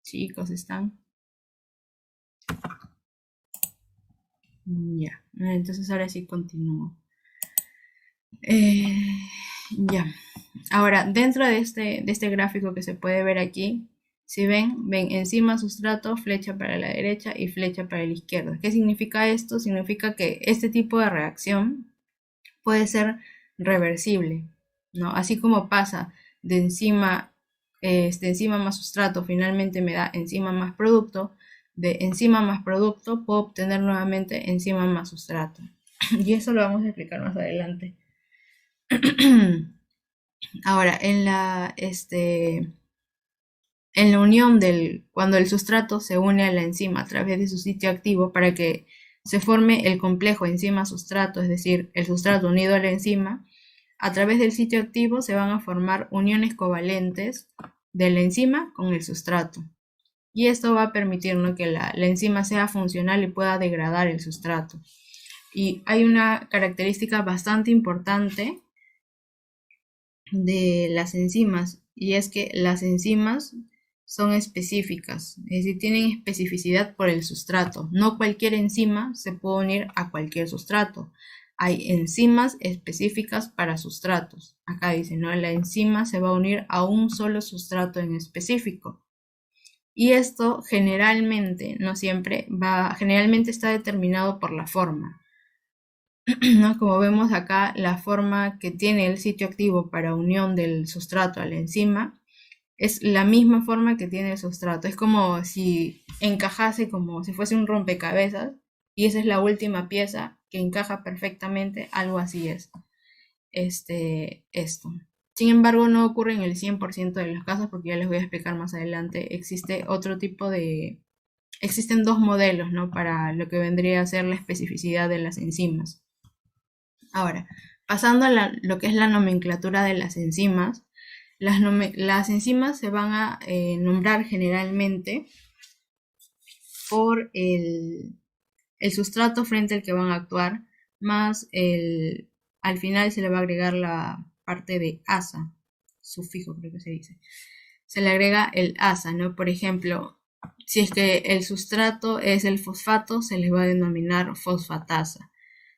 Chicos, ¿están? Ya, entonces ahora sí continúo. Ya, ahora dentro de este gráfico que se puede ver aquí, si ven enzima, sustrato, flecha para la derecha y flecha para la izquierda. ¿Qué significa esto? Significa que este tipo de reacción puede ser reversible, ¿no? Así como pasa de enzima más sustrato, finalmente me da enzima más producto, de enzima más producto puedo obtener nuevamente enzima más sustrato. Y eso lo vamos a explicar más adelante. Ahora, en la unión cuando el sustrato se une a la enzima a través de su sitio activo para que se forme el complejo enzima-sustrato, es decir, el sustrato unido a la enzima, a través del sitio activo se van a formar uniones covalentes de la enzima con el sustrato. Y esto va a permitir, ¿no?, que la enzima sea funcional y pueda degradar el sustrato. Y hay una característica bastante importante de las enzimas, y es que las enzimas son específicas, es decir, tienen especificidad por el sustrato. No cualquier enzima se puede unir a cualquier sustrato. hay enzimas específicas para sustratos. Acá dice, ¿no? La enzima se va a unir a un solo sustrato en específico. Y esto generalmente, no siempre, generalmente está determinado por la forma, ¿no? Como vemos acá, la forma que tiene el sitio activo para unión del sustrato a la enzima es la misma forma que tiene el sustrato. Es como si encajase, como si fuese un rompecabezas, y esa es la última pieza que encaja perfectamente, algo así es esto. Sin embargo, no ocurre en el 100% de los casos, porque ya les voy a explicar más adelante. Existen dos modelos, ¿no? Para lo que vendría a ser la especificidad de las enzimas. Ahora, pasando a lo que es la nomenclatura de las enzimas, las enzimas se van a nombrar generalmente por el sustrato frente al que van a actuar, más al final se le va a agregar la parte de asa, sufijo creo que se dice. Se le agrega el asa, ¿no? Por ejemplo, si es que el sustrato es el fosfato, se le va a denominar fosfatasa.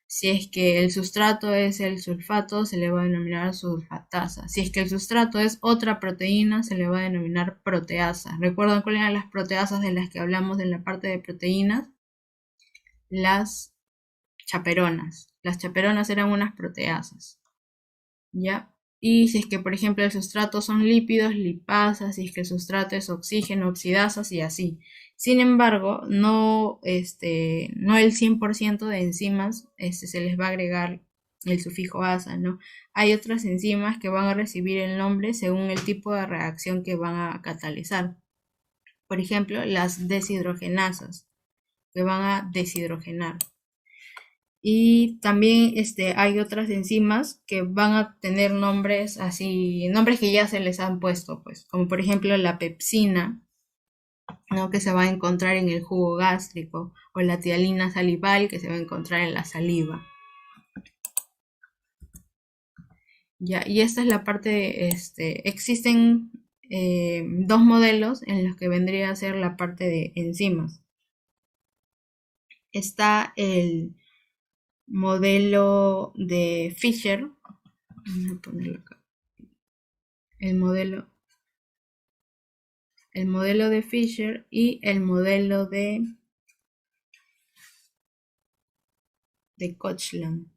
Si es que el sustrato es el sulfato, se le va a denominar sulfatasa. Si es que el sustrato es otra proteína, se le va a denominar proteasa. ¿Recuerdan cuáles eran las proteasas de las que hablamos en la parte de proteínas? Las chaperonas. Las chaperonas eran unas proteasas, ¿ya? Y si es que, por ejemplo, el sustrato son lípidos, lipasas, si es que el sustrato es oxígeno, oxidasas y así. Sin embargo, no el 100% de enzimas se les va a agregar el sufijo asa, ¿no? Hay otras enzimas que van a recibir el nombre según el tipo de reacción que van a catalizar. Por ejemplo, las deshidrogenasas, que van a deshidrogenar. Y también hay otras enzimas que van a tener nombres así, nombres que ya se les han puesto, pues, como por ejemplo la pepsina, ¿no? Que se va a encontrar en el jugo gástrico, o la tialina salival, que se va a encontrar en la saliva. Ya, y esta es la parte, existen dos modelos en los que vendría a ser la parte de enzimas. Está el modelo de Fischer, vamos a ponerlo acá, el modelo de Fischer y el modelo de Kochland.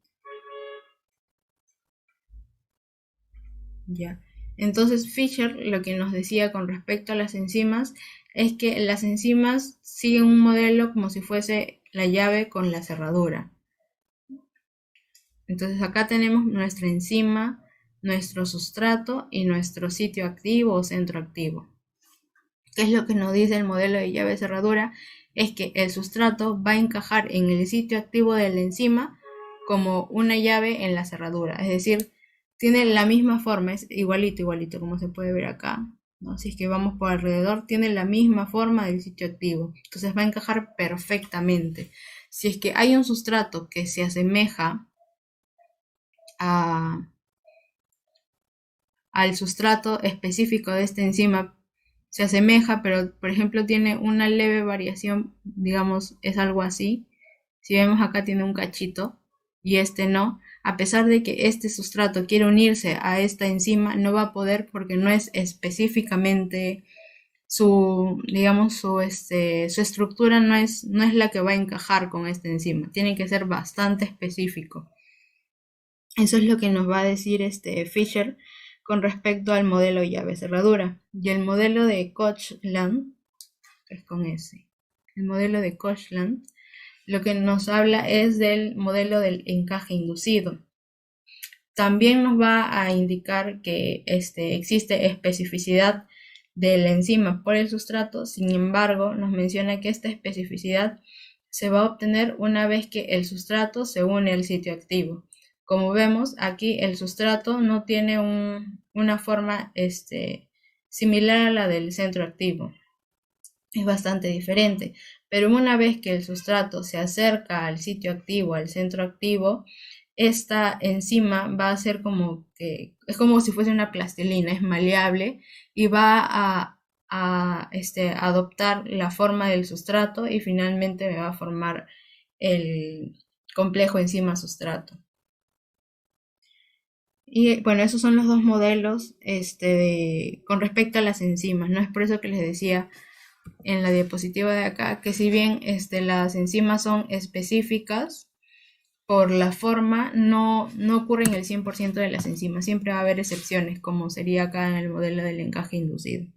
Ya. Entonces Fischer lo que nos decía con respecto a las enzimas es que las enzimas siguen un modelo como si fuese la llave con la cerradura. Entonces acá tenemos nuestra enzima, nuestro sustrato y nuestro sitio activo o centro activo. ¿Qué es lo que nos dice el modelo de llave cerradura? Es que el sustrato va a encajar en el sitio activo de la enzima como una llave en la cerradura. Es decir, tiene la misma forma, es igualito, como se puede ver acá, ¿no? Si es que vamos por alrededor, tiene la misma forma del sitio activo. Entonces va a encajar perfectamente. Si es que hay un sustrato que se asemeja al sustrato específico de esta enzima, se asemeja, pero por ejemplo tiene una leve variación, digamos, es algo así. Si vemos acá tiene un cachito y este no. A pesar de que este sustrato quiere unirse a esta enzima, no va a poder porque no es específicamente su estructura no es la que va a encajar con esta enzima. Tiene que ser bastante específico. Eso es lo que nos va a decir Fischer con respecto al modelo llave cerradura. Y el modelo de Kochland, que es con S, el modelo de Kochland, lo que nos habla es del modelo del encaje inducido. También nos va a indicar que existe especificidad de la enzima por el sustrato, sin embargo, nos menciona que esta especificidad se va a obtener una vez que el sustrato se une al sitio activo. Como vemos, aquí el sustrato no tiene una forma similar a la del centro activo. Es bastante diferente, pero una vez que el sustrato se acerca al sitio activo, al centro activo, esta enzima va a ser como que, es como si fuese una plastilina, es maleable y va a adoptar la forma del sustrato y finalmente me va a formar el complejo enzima-sustrato. Y bueno, esos son los dos modelos con respecto a las enzimas, ¿no? Es por eso que les decía en la diapositiva de acá que si bien las enzimas son específicas, por la forma no ocurre en el 100% de las enzimas, siempre va a haber excepciones, como sería acá en el modelo del encaje inducido.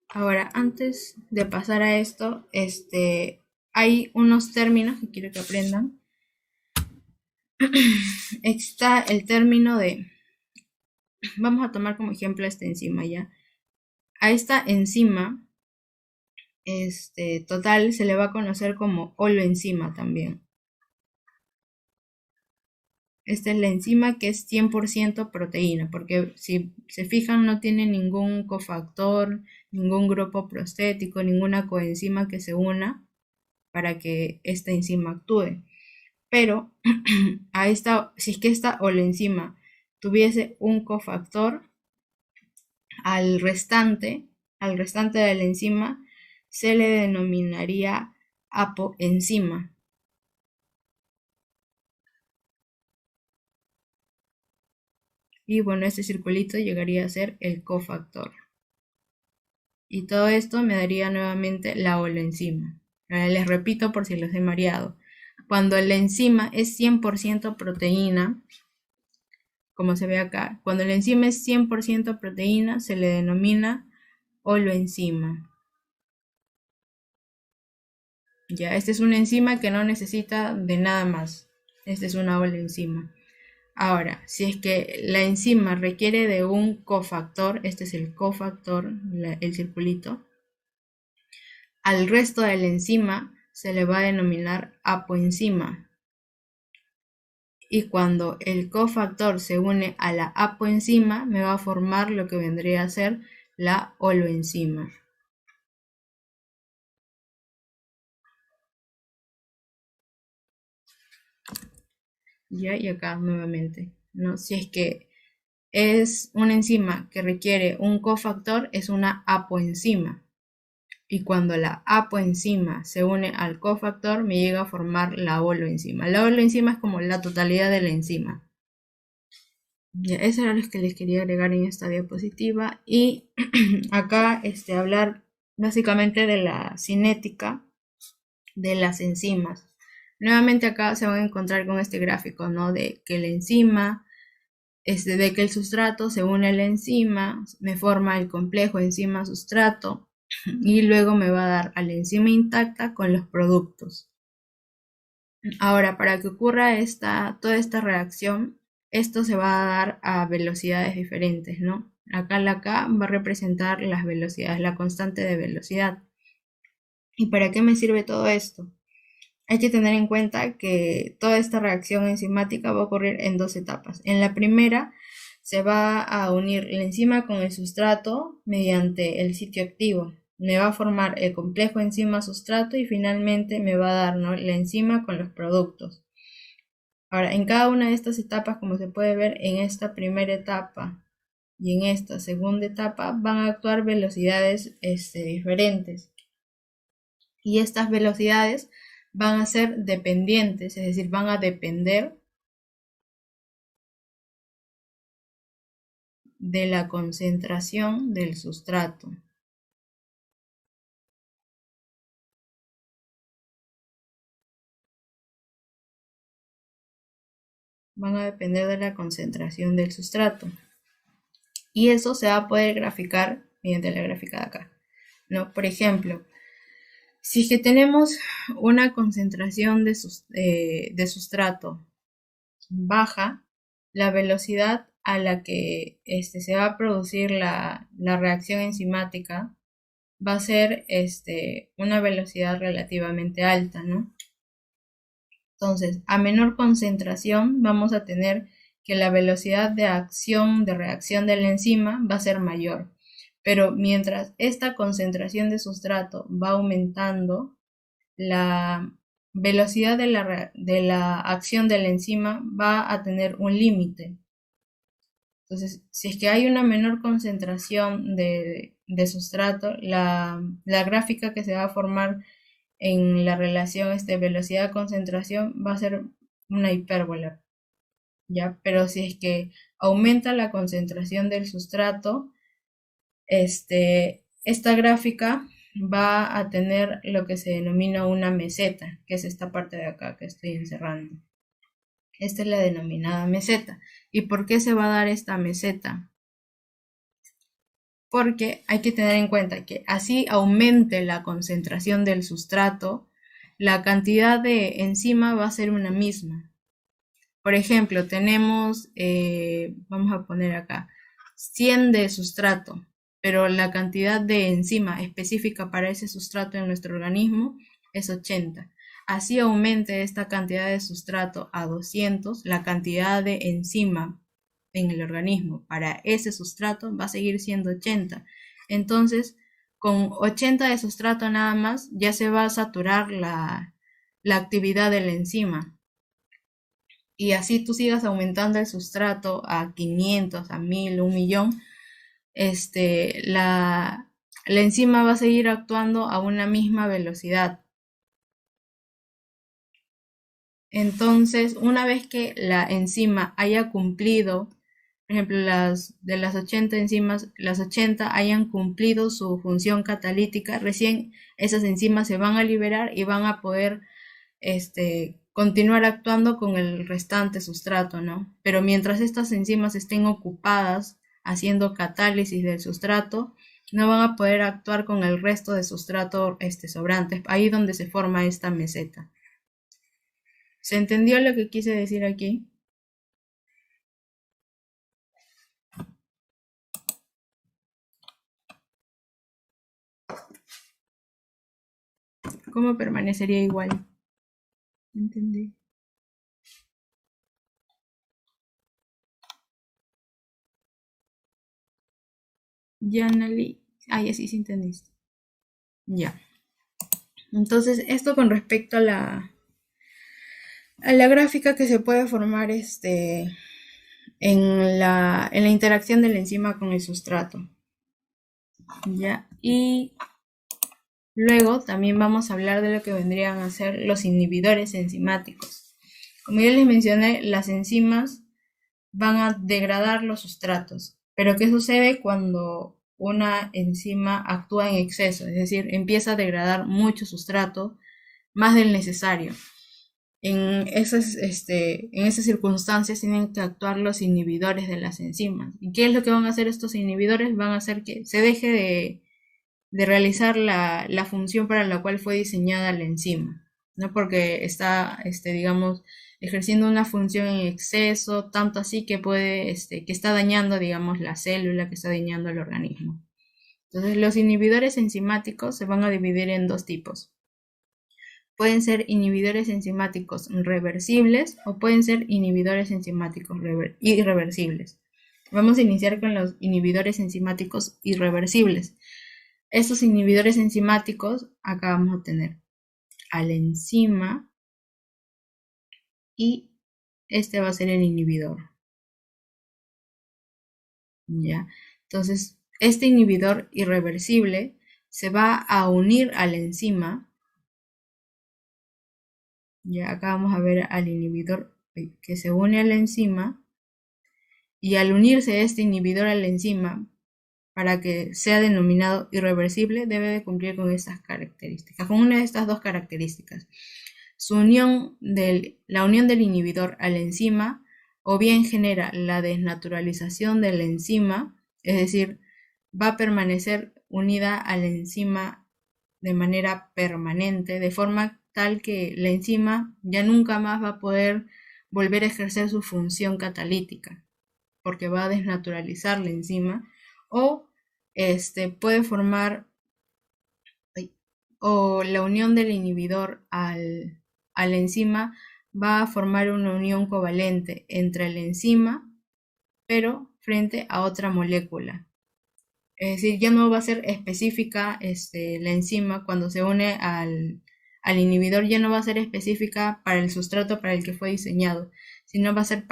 Ahora, antes de pasar a esto, hay unos términos que quiero que aprendan. Está el término de, vamos a tomar como ejemplo esta enzima ya. A esta enzima, total, se le va a conocer como holoenzima también. Esta es la enzima que es 100% proteína, porque si se fijan no tiene ningún cofactor, ningún grupo prostético, ninguna coenzima que se una para que esta enzima actúe. Pero si es que esta holoenzima tuviese un cofactor, al restante de la enzima se le denominaría apoenzima. Y bueno, este circulito llegaría a ser el cofactor. Y todo esto me daría nuevamente la holoenzima. Les repito por si los he mareado. Cuando la enzima es 100% proteína, como se ve acá, cuando la enzima es 100% proteína, se le denomina holoenzima. Ya, esta es una enzima que no necesita de nada más. Esta es una holoenzima. Ahora, si es que la enzima requiere de un cofactor, este es el cofactor, el circulito, al resto de la enzima se le va a denominar apoenzima. Y cuando el cofactor se une a la apoenzima, me va a formar lo que vendría a ser la holoenzima. Ya, y acá nuevamente, ¿no? Si es que es una enzima que requiere un cofactor, es una apoenzima. Y cuando la apoenzima se une al cofactor, me llega a formar la holoenzima. La holoenzima es como la totalidad de la enzima. Ya, eso era lo que les quería agregar en esta diapositiva. Y acá hablar básicamente de la cinética de las enzimas. Nuevamente acá se van a encontrar con este gráfico, ¿no? De que la enzima, de que el sustrato se une a la enzima, me forma el complejo enzima-sustrato y luego me va a dar a la enzima intacta con los productos. Ahora, para que ocurra toda esta reacción, esto se va a dar a velocidades diferentes, ¿no? Acá la K va a representar las velocidades, la constante de velocidad. ¿Y para qué me sirve todo esto? Hay que tener en cuenta que toda esta reacción enzimática va a ocurrir en dos etapas. En la primera se va a unir la enzima con el sustrato mediante el sitio activo. Me va a formar el complejo enzima-sustrato y finalmente me va a dar, ¿no?, la enzima con los productos. Ahora, en cada una de estas etapas, como se puede ver, en esta primera etapa y en esta segunda etapa van a actuar velocidades diferentes. Y estas velocidades van a ser dependientes, es decir, van a depender de la concentración del sustrato. Van a depender de la concentración del sustrato. Y eso se va a poder graficar mediante la gráfica de acá, ¿no? Por ejemplo, si es que tenemos una concentración de sustrato baja, la velocidad a la que se va a producir la reacción enzimática va a ser una velocidad relativamente alta, ¿no? Entonces, a menor concentración vamos a tener que la velocidad de reacción de la enzima va a ser mayor. Pero mientras esta concentración de sustrato va aumentando, la velocidad de la acción de la enzima va a tener un límite. Entonces, si es que hay una menor concentración de sustrato, la gráfica que se va a formar en la relación velocidad-concentración va a ser una hipérbola, ¿ya? Pero si es que aumenta la concentración del sustrato, esta gráfica va a tener lo que se denomina una meseta, que es esta parte de acá que estoy encerrando. Esta es la denominada meseta. ¿Y por qué se va a dar esta meseta? Porque hay que tener en cuenta que así aumente la concentración del sustrato, la cantidad de enzima va a ser una misma. Por ejemplo, tenemos, vamos a poner acá, 100 de sustrato, pero la cantidad de enzima específica para ese sustrato en nuestro organismo es 80. Así aumente esta cantidad de sustrato a 200, la cantidad de enzima en el organismo para ese sustrato va a seguir siendo 80. Entonces, con 80 de sustrato nada más, ya se va a saturar la actividad de la enzima. Y así tú sigas aumentando el sustrato a 500, a 1000, 1.000.000, la enzima va a seguir actuando a una misma velocidad. Entonces, una vez que la enzima haya cumplido, por ejemplo, de las 80 enzimas, las 80 hayan cumplido su función catalítica, recién esas enzimas se van a liberar y van a poder continuar actuando con el restante sustrato, ¿no? Pero mientras estas enzimas estén ocupadas haciendo catálisis del sustrato, no van a poder actuar con el resto de sustrato sobrante. Ahí donde se forma esta meseta. ¿Se entendió lo que quise decir aquí? ¿Cómo permanecería igual? ¿Entendí? Ya, Nali. Ah, ya sí entendiste. Ya. Entonces, esto con respecto a la gráfica que se puede formar en la interacción de la enzima con el sustrato. Ya. Y luego también vamos a hablar de lo que vendrían a ser los inhibidores enzimáticos. Como ya les mencioné, las enzimas van a degradar los sustratos. Pero ¿qué sucede cuando una enzima actúa en exceso? Es decir, empieza a degradar mucho sustrato, más del necesario. En esas circunstancias tienen que actuar los inhibidores de las enzimas. ¿Y qué es lo que van a hacer estos inhibidores? Van a hacer que se deje de realizar la función para la cual fue diseñada la enzima, ¿no? Porque está, digamos, ejerciendo una función en exceso, tanto así que puede, que está dañando, digamos, la célula, que está dañando el organismo. Entonces, los inhibidores enzimáticos se van a dividir en dos tipos. Pueden ser inhibidores enzimáticos reversibles o pueden ser inhibidores enzimáticos irreversibles. Vamos a iniciar con los inhibidores enzimáticos irreversibles. Estos inhibidores enzimáticos, acá vamos a tener a la enzima y este va a ser el inhibidor. ¿Ya? Entonces, este inhibidor irreversible se va a unir a la enzima. Ya acá vamos a ver al inhibidor que se une a la enzima y al unirse este inhibidor a la enzima, para que sea denominado irreversible, debe de cumplir con estas características, con una de estas dos características. La unión del inhibidor a la enzima o bien genera la desnaturalización de la enzima, es decir, va a permanecer unida a la enzima de manera permanente, de forma tal que la enzima ya nunca más va a poder volver a ejercer su función catalítica, porque va a desnaturalizar la enzima, o puede formar, o la unión del inhibidor a la enzima va a formar una unión covalente entre la enzima, pero frente a otra molécula. Es decir, ya no va a ser específica la enzima cuando se une al inhibidor, ya no va a ser específica para el sustrato para el que fue diseñado, sino va a ser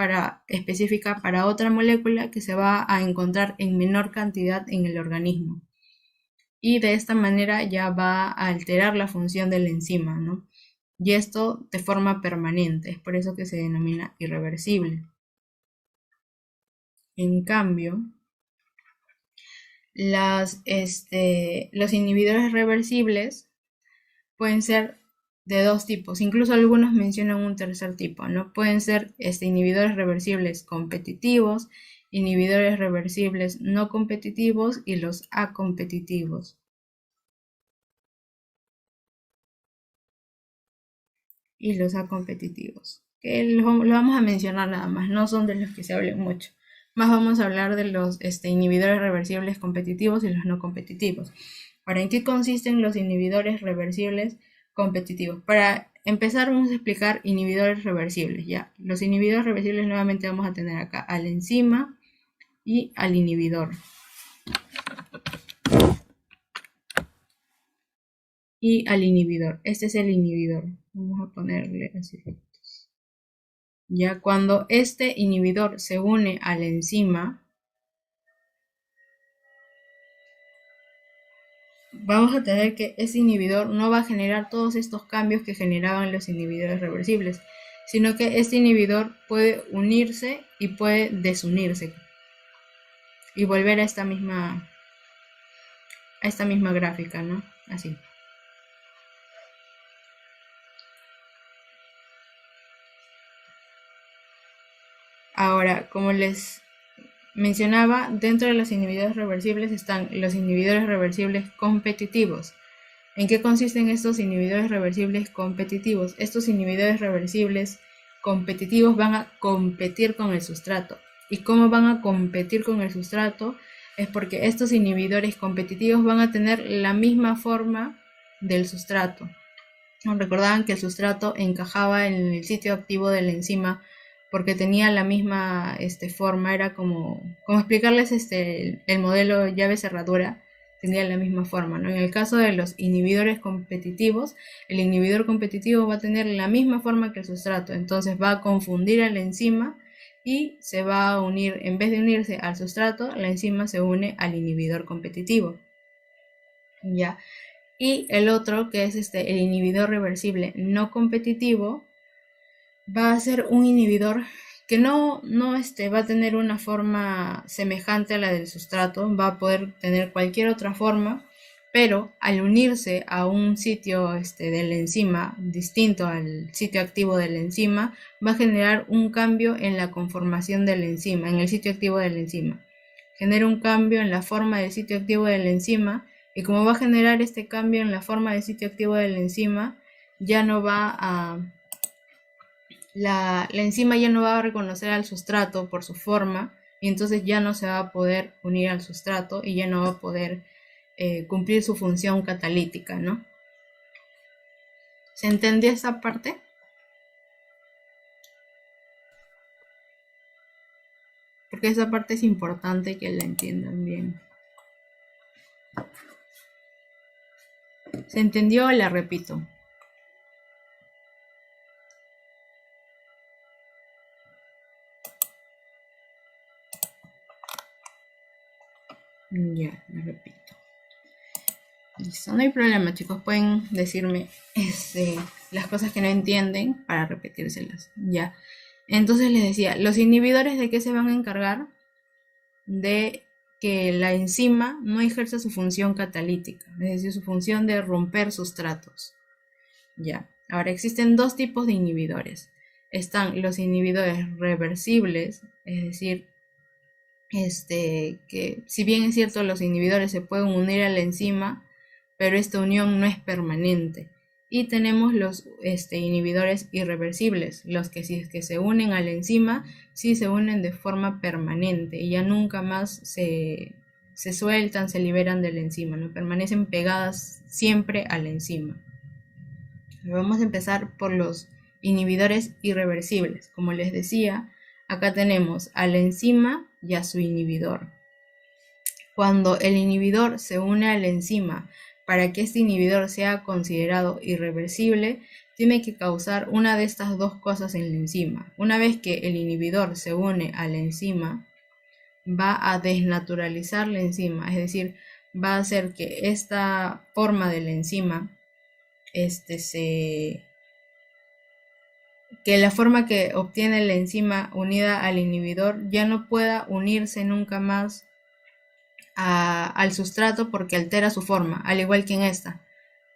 específica para otra molécula que se va a encontrar en menor cantidad en el organismo. y de esta manera ya va a alterar la función de la enzima, ¿no? Y esto de forma permanente, es por eso que se denomina irreversible. En cambio, los inhibidores reversibles pueden ser de dos tipos, incluso algunos mencionan un tercer tipo, ¿no? Pueden ser inhibidores reversibles competitivos, inhibidores reversibles no competitivos y los acompetitivos. Que lo vamos a mencionar nada más, no son de los que se hablen mucho. Más vamos a hablar de los inhibidores reversibles competitivos y los no competitivos. Ahora, ¿en qué consisten los inhibidores reversibles competitivos? Para empezar vamos a explicar inhibidores reversibles, ¿ya? Los inhibidores reversibles nuevamente vamos a tener acá a la enzima y al inhibidor. Este es el inhibidor. Vamos a ponerle así. Ya cuando este inhibidor se une a la enzima, vamos a tener que ese inhibidor no va a generar todos estos cambios que generaban los inhibidores reversibles, sino que este inhibidor puede unirse y puede desunirse y volver a esta misma gráfica, ¿no? Así. Ahora, como les mencionaba, dentro de los inhibidores reversibles están los inhibidores reversibles competitivos. ¿En qué consisten estos inhibidores reversibles competitivos? Estos inhibidores reversibles competitivos van a competir con el sustrato. ¿Y cómo van a competir con el sustrato? Es porque estos inhibidores competitivos van a tener la misma forma del sustrato. Recordaban que el sustrato encajaba en el sitio activo de la enzima porque tenía la misma forma, era como explicarles el modelo llave cerradura, tenía la misma forma, ¿no? En el caso de los inhibidores competitivos, el inhibidor competitivo va a tener la misma forma que el sustrato, entonces va a confundir a la enzima y se va a unir, en vez de unirse al sustrato, la enzima se une al inhibidor competitivo. ¿Ya? Y el otro, que es el inhibidor reversible no competitivo, va a ser un inhibidor que no va a tener una forma semejante a la del sustrato, va a poder tener cualquier otra forma, pero al unirse a un sitio de la enzima distinto al sitio activo de la enzima, va a generar un cambio en la conformación de la enzima, en el sitio activo de la enzima. Genera un cambio en la forma del sitio activo de la enzima, y como va a generar este cambio en la forma del sitio activo de la enzima, ya no va a... La enzima ya no va a reconocer al sustrato por su forma y entonces ya no se va a poder unir al sustrato y ya no va a poder cumplir su función catalítica, ¿no? ¿Se entendió esa parte? Porque esa parte es importante que la entiendan bien. ¿Se entendió? La repito. Ya, la repito. Listo, no hay problema, chicos. Pueden decirme las cosas que no entienden para repetírselas. Ya. Entonces les decía, los inhibidores ¿de qué se van a encargar? De que la enzima no ejerza su función catalítica, es decir, su función de romper sustratos. Ya. Ahora existen dos tipos de inhibidores. Están los inhibidores reversibles, es decir, que si bien es cierto los inhibidores se pueden unir a la enzima, pero esta unión no es permanente. Y tenemos los inhibidores irreversibles, los que si es que se unen a la enzima, sí se unen de forma permanente y ya nunca más se sueltan, se liberan de la enzima, ¿no? Permanecen pegadas siempre a la enzima. Vamos a empezar por los inhibidores irreversibles. Como les decía, acá tenemos a la enzima y a su inhibidor. Cuando el inhibidor se une a la enzima, para que este inhibidor sea considerado irreversible, tiene que causar una de estas dos cosas en la enzima. Una vez que el inhibidor se une a la enzima, va a desnaturalizar la enzima, es decir, va a hacer que esta forma de la enzima, que la forma que obtiene la enzima unida al inhibidor ya no pueda unirse nunca más al sustrato porque altera su forma, al igual que en esta,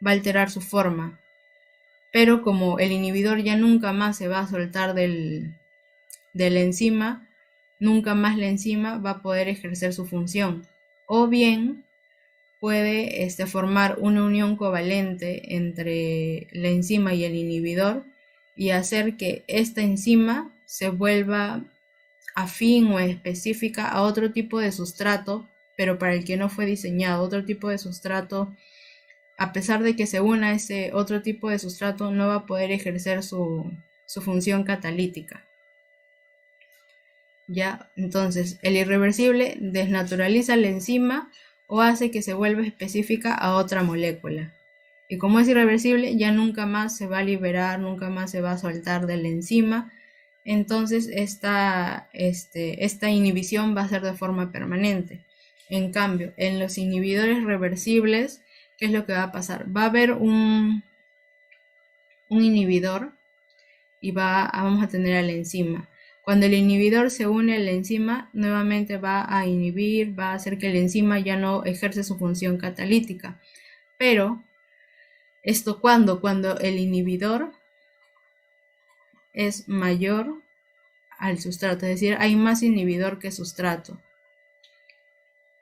va a alterar su forma. Pero como el inhibidor ya nunca más se va a soltar de la enzima, nunca más la enzima va a poder ejercer su función. O bien puede formar una unión covalente entre la enzima y el inhibidor y hacer que esta enzima se vuelva afín o específica a otro tipo de sustrato, pero para el que no fue diseñado, otro tipo de sustrato. A pesar de que se una a ese otro tipo de sustrato, no va a poder ejercer su función catalítica. ¿Ya? Entonces, el irreversible desnaturaliza la enzima o hace que se vuelva específica a otra molécula. Y como es irreversible, ya nunca más se va a liberar, nunca más se va a soltar de la enzima. Entonces, esta inhibición va a ser de forma permanente. En cambio, en los inhibidores reversibles, ¿qué es lo que va a pasar? Va a haber un inhibidor y vamos a tener a la enzima. Cuando el inhibidor se une a la enzima, nuevamente va a inhibir, va a hacer que la enzima ya no ejerce su función catalítica. Pero, ¿esto cuándo? Cuando el inhibidor es mayor al sustrato, es decir, hay más inhibidor que sustrato.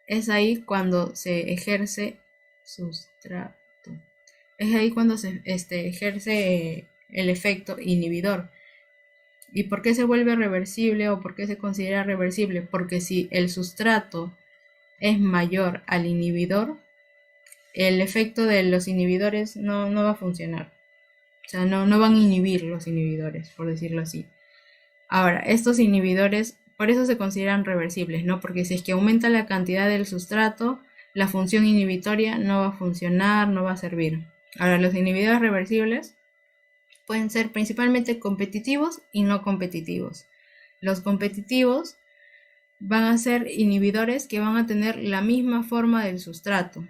Es ahí cuando se ejerce sustrato. Es ahí cuando se ejerce el efecto inhibidor. ¿Y por qué se vuelve reversible o por qué se considera reversible? Porque si el sustrato es mayor al inhibidor, el efecto de los inhibidores no va a funcionar. O sea, no van a inhibir los inhibidores, por decirlo así. Ahora, estos inhibidores, por eso se consideran reversibles, ¿no? Porque si es que aumenta la cantidad del sustrato, la función inhibitoria no va a funcionar, no va a servir. Ahora, los inhibidores reversibles pueden ser principalmente competitivos y no competitivos. Los competitivos van a ser inhibidores que van a tener la misma forma del sustrato,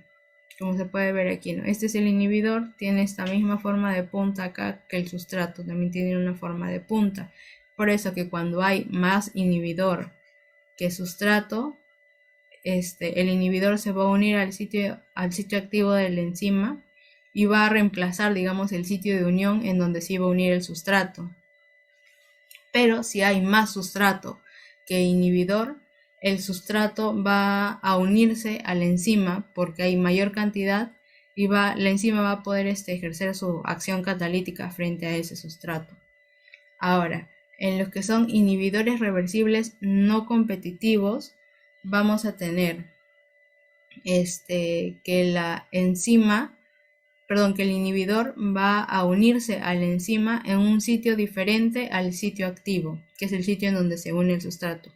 como se puede ver aquí, ¿no? Este es el inhibidor, tiene esta misma forma de punta acá que el sustrato, también tiene una forma de punta. Por eso que cuando hay más inhibidor que sustrato, el inhibidor se va a unir al sitio activo de la enzima y va a reemplazar, digamos, el sitio de unión en donde se iba a unir el sustrato. Pero si hay más sustrato que inhibidor, el sustrato va a unirse a la enzima porque hay mayor cantidad y la enzima va a poder ejercer su acción catalítica frente a ese sustrato. Ahora, en los que son inhibidores reversibles no competitivos, vamos a tener que la enzima, que el inhibidor va a unirse a la enzima en un sitio diferente al sitio activo, que es el sitio en donde se une el sustrato.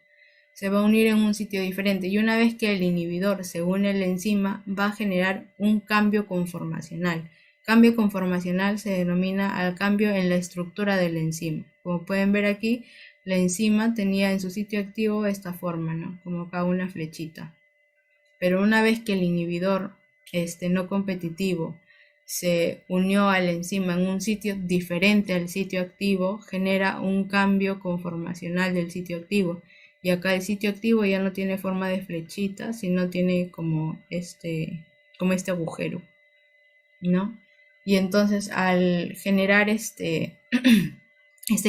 Se va a unir en un sitio diferente y una vez que el inhibidor se une a la enzima va a generar un cambio conformacional. Cambio conformacional se denomina al cambio en la estructura de la enzima. Como pueden ver aquí, la enzima tenía en su sitio activo esta forma, ¿no? Como acá una flechita. Pero una vez que el inhibidor no competitivo se unió a la enzima en un sitio diferente al sitio activo, genera un cambio conformacional del sitio activo. Y acá el sitio activo ya no tiene forma de flechita, sino tiene como este agujero, ¿no? Y entonces al generar este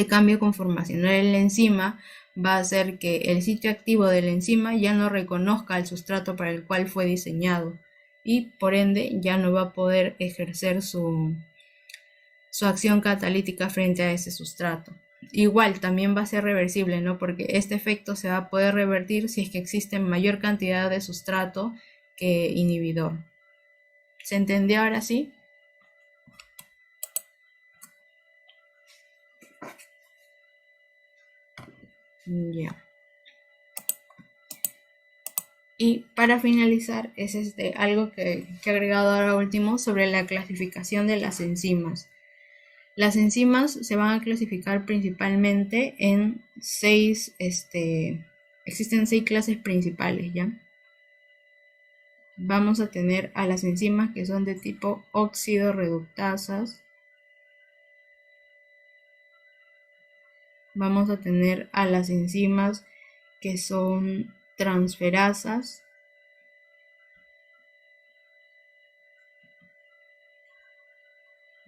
cambio conformacional en la enzima, va a hacer que el sitio activo de la enzima ya no reconozca el sustrato para el cual fue diseñado y por ende ya no va a poder ejercer su acción catalítica frente a ese sustrato. Igual también va a ser reversible, ¿no? Porque este efecto se va a poder revertir si es que existe mayor cantidad de sustrato que inhibidor. ¿Se entendió ahora sí? Ya. Y para finalizar es algo que he agregado ahora último sobre la clasificación de las enzimas. Las enzimas se van a clasificar principalmente en existen 6 clases principales, ¿ya? vamos a tener a las enzimas que son de tipo óxido reductasas. Vamos a tener a las enzimas que son transferasas.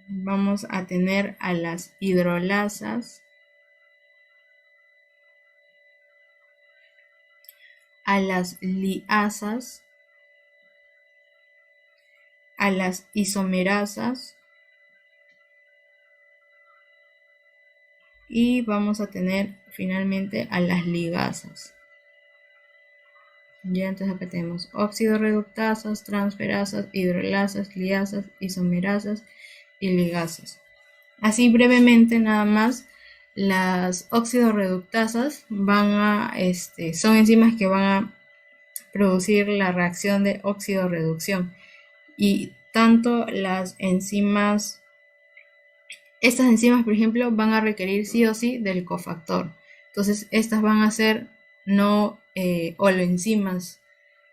Vamos a tener a las hidrolasas, a las liasas, a las isomerasas y vamos a tener finalmente a las ligasas. Ya, entonces acá tenemos óxido reductasas, transferasas, hidrolasas, liasas, isomerasas y ligasas. Así brevemente nada más, las óxido-reductasas son enzimas que van a producir la reacción de óxido-reducción. Y tanto estas enzimas, por ejemplo, van a requerir sí o sí del cofactor. Entonces, estas van a ser no holoenzimas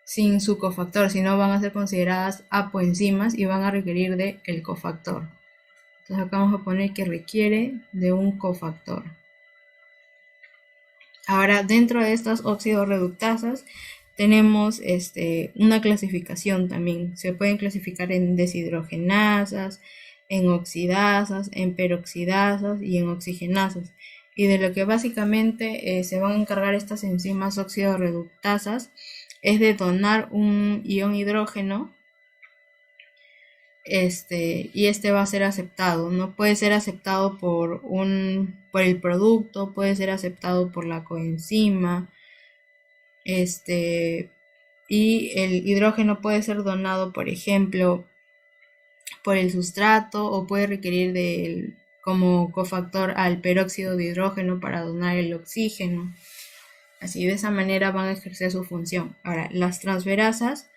sin su cofactor, sino van a ser consideradas apoenzimas y van a requerir del cofactor. Entonces acá vamos a poner que requiere de un cofactor. Ahora, dentro de estas óxido-reductasas tenemos una clasificación también. Se pueden clasificar en deshidrogenasas, en oxidasas, en peroxidasas y en oxigenasas. Y de lo que básicamente se van a encargar estas enzimas óxido-reductasas es de donar un ion hidrógeno y va a ser aceptado. No puede ser aceptado por el producto, puede ser aceptado por la coenzima, y el hidrógeno puede ser donado, por ejemplo, por el sustrato o puede requerir como cofactor al peróxido de hidrógeno para donar el oxígeno. Así, de esa manera van a ejercer su función. Ahora, las transferasas,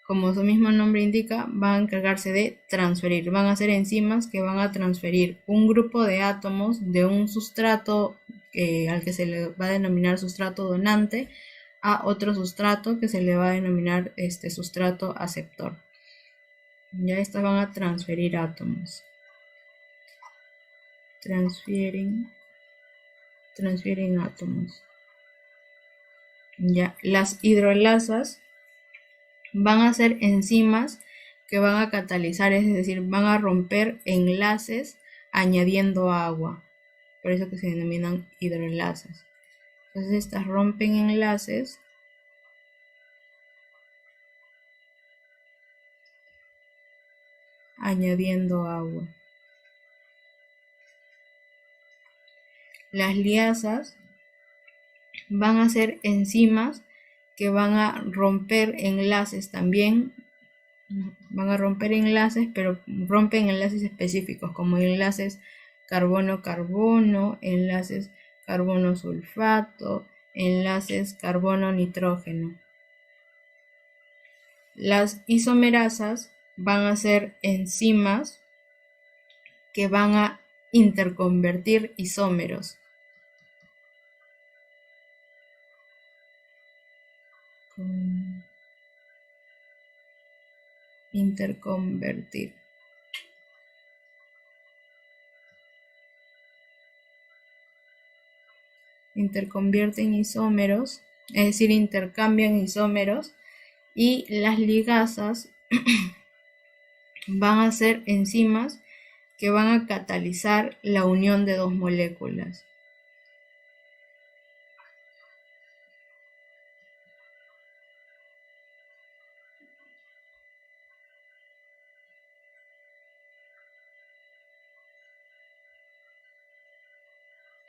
como su mismo nombre indica, van a encargarse de transferir. Van a ser enzimas que van a transferir un grupo de átomos de un sustrato al que se le va a denominar sustrato donante a otro sustrato que se le va a denominar sustrato aceptor. Ya estas van a transferir átomos. Transfieren átomos. Ya, las hidrolasas van a ser enzimas que van a catalizar, es decir, van a romper enlaces añadiendo agua. Por eso que se denominan hidrolasas. Entonces estas rompen enlaces añadiendo agua. Las liasas van a ser enzimas que van a romper enlaces también. Van a romper enlaces, pero rompen enlaces específicos, como enlaces carbono-carbono, enlaces carbono-sulfato, enlaces carbono-nitrógeno. Las isomerasas van a ser enzimas que van a interconvertir isómeros. Interconvertir. Interconvierten isómeros, es decir, intercambian isómeros, y las ligasas van a ser enzimas que van a catalizar la unión de dos moléculas.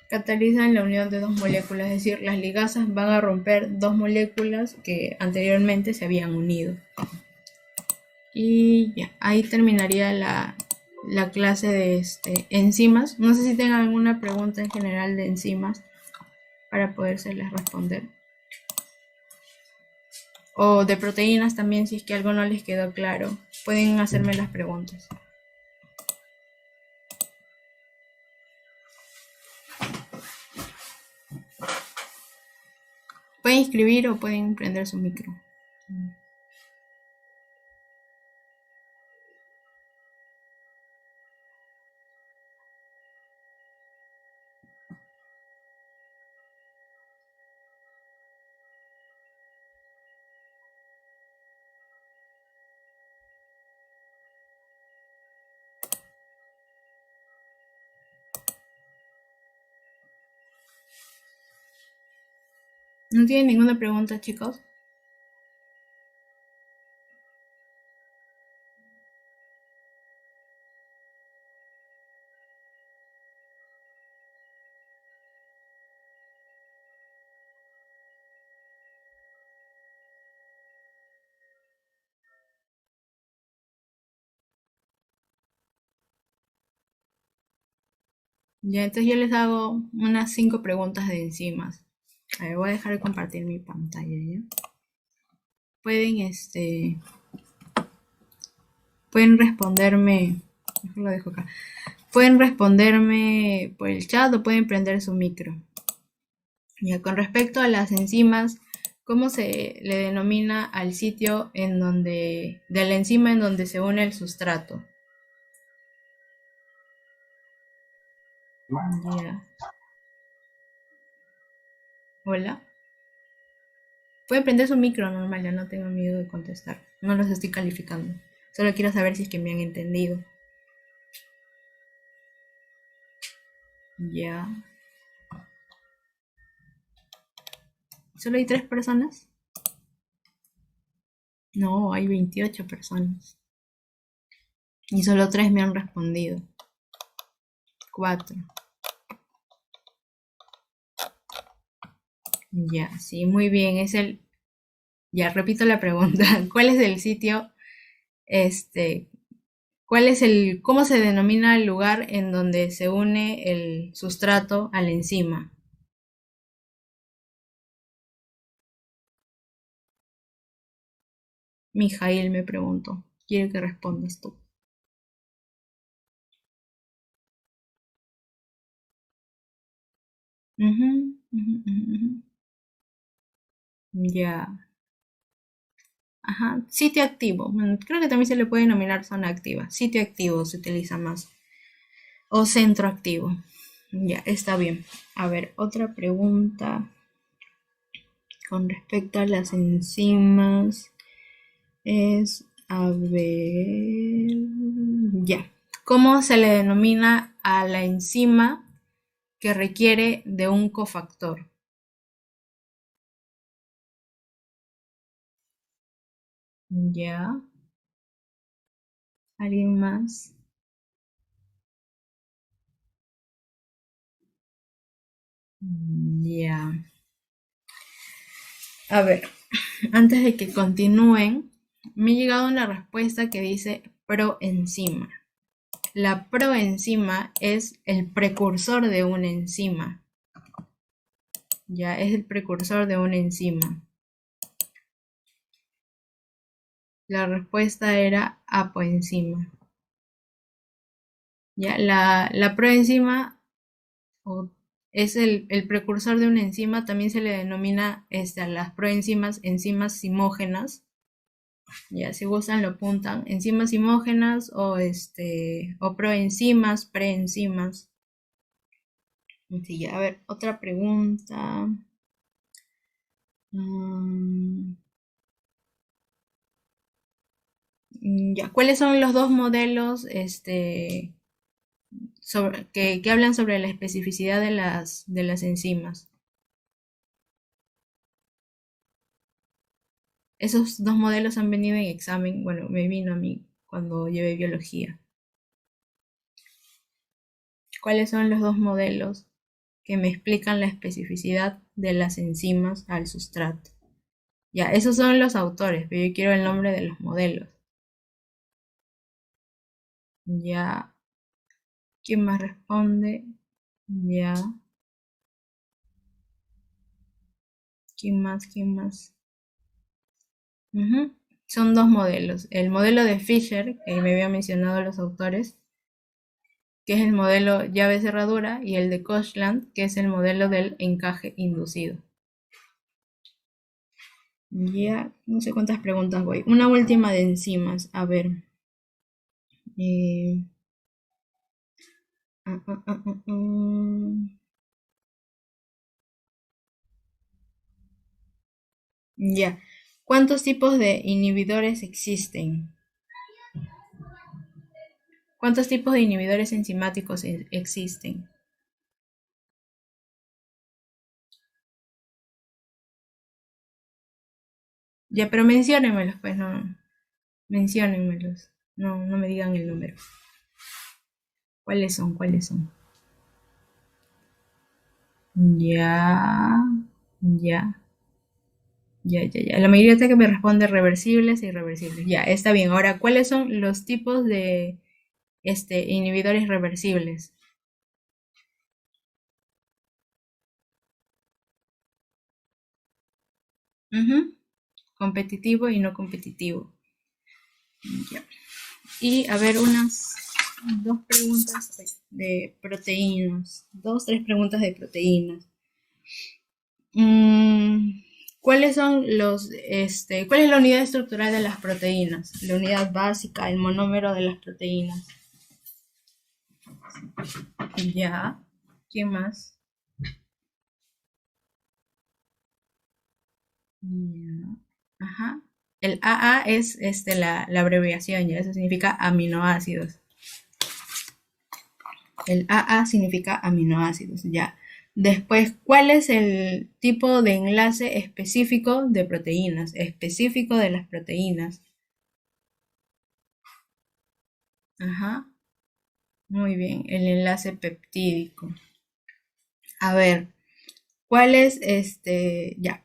Catalizan la unión de dos moléculas, es decir, las ligasas van a romper dos moléculas que anteriormente se habían unido. Y ya, ahí terminaría la clase de enzimas. No sé si tengan alguna pregunta en general de enzimas para podérseles responder. O de proteínas también, si es que algo no les quedó claro. Pueden hacerme las preguntas. Pueden escribir o pueden prender su micro. ¿No tienen ninguna pregunta, chicos? Ya, entonces yo les hago unas 5 preguntas de enzimas. A ver, voy a dejar de compartir mi pantalla, ¿ya? Pueden, pueden responderme, mejor lo dejo acá. Pueden responderme por el chat o pueden prender su micro. Ya, con respecto a las enzimas, ¿cómo se le denomina al sitio en donde, de la enzima en donde se une el sustrato? Ya. Hola. Pueden prender su micro normal, ya no tengo miedo de contestar. No los estoy calificando. Solo quiero saber si es que me han entendido. Ya. ¿Solo hay 3 personas? No, hay 28 personas. Y solo 3 me han respondido. 4. Ya, sí, muy bien. Es el. Ya, repito la pregunta. ¿Cuál es el sitio? Este. ¿Cuál es el. ¿Cómo se denomina el lugar en donde se une el sustrato a la enzima? Mijail me preguntó. Quiero que respondas tú. Ujú, ujú, ujú, ujú. Ya. Ajá. Sitio activo. Bueno, creo que también se le puede denominar zona activa. Sitio activo se utiliza más. O centro activo. Ya, está bien. A ver, otra pregunta con respecto a las enzimas es, a ver, ya. ¿Cómo se le denomina a la enzima que requiere de un cofactor? Ya. ¿Alguien más? Ya. A ver, antes de que continúen, me ha llegado una respuesta que dice proenzima. La proenzima es el precursor de una enzima. Ya es el precursor de una enzima. La respuesta era apoenzima. Ya, la proenzima es el precursor de una enzima, también se le denomina a las proenzimas enzimas simógenas. Ya, si gustan lo apuntan, enzimas simógenas o proenzimas, preenzimas. Sí, ya, a ver, otra pregunta. Mm, ya, ¿cuáles son los dos modelos que hablan sobre la especificidad de las enzimas? Esos dos modelos han venido en examen, bueno, me vino a mí cuando llevé biología. ¿Cuáles son los dos modelos que me explican la especificidad de las enzimas al sustrato? Ya, esos son los autores, pero yo quiero el nombre de los modelos. Ya, ¿quién más responde? Ya, ¿quién más? ¿Quién más? Ujú. Son dos modelos. El modelo de Fisher, que me había mencionado los autores, que es el modelo llave cerradura, y el de Koshland, que es el modelo del encaje inducido. Ya, no sé cuántas preguntas voy. Una última de enzimas. A ver. Eh, ah, ah, ah, ah, ah. Ya. ¿Cuántos tipos de inhibidores existen? ¿Cuántos tipos de inhibidores enzimáticos existen? Ya, pero menciónenmelos, pues no, menciónenmelos. No, no me digan el número. ¿Cuáles son? ¿Cuáles son? Ya, ya, ya. La mayoría está que me responde reversibles e irreversibles. Ya, está bien. Ahora, ¿cuáles son los tipos de inhibidores reversibles? Ujú. Competitivo y no competitivo. Ya. Y a ver, unas dos preguntas de proteínas. Dos, tres preguntas de proteínas. Mm, ¿Cuáles son cuál es la unidad estructural de las proteínas? La unidad básica, el monómero de las proteínas. Ya. ¿Quién más? Ya. Ajá. El AA es la abreviación, ya eso significa aminoácidos. El AA significa aminoácidos, ya. Después, ¿cuál es el tipo de enlace específico de proteínas? Específico de las proteínas. Ajá. Muy bien, el enlace peptídico. A ver, ¿cuál es ya?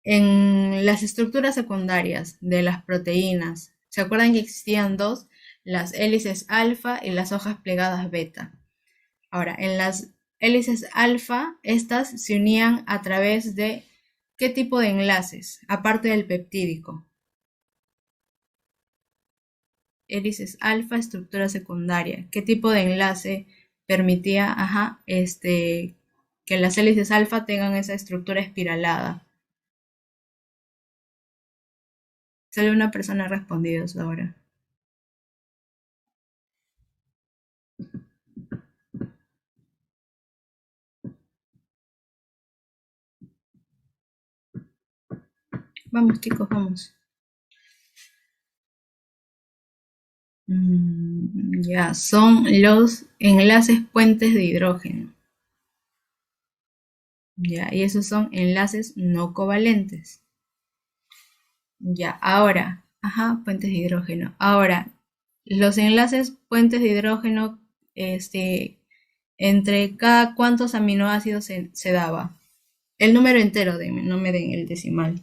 En las estructuras secundarias de las proteínas, ¿se acuerdan que existían dos? Las hélices alfa y las hojas plegadas beta. Ahora, en las hélices alfa, estas se unían a través de ¿qué tipo de enlaces? Aparte del peptídico. Hélices alfa, estructura secundaria. ¿Qué tipo de enlace permitía, que las hélices alfa tengan esa estructura espiralada? Solo una persona ha respondido eso ahora. Vamos, chicos, vamos. Ya, son los enlaces puentes de hidrógeno. Ya, y esos son enlaces no covalentes. Ya, ahora, puentes de hidrógeno. Ahora, los enlaces puentes de hidrógeno, entre cada cuántos aminoácidos se daba. El número entero, denme, no me den el decimal.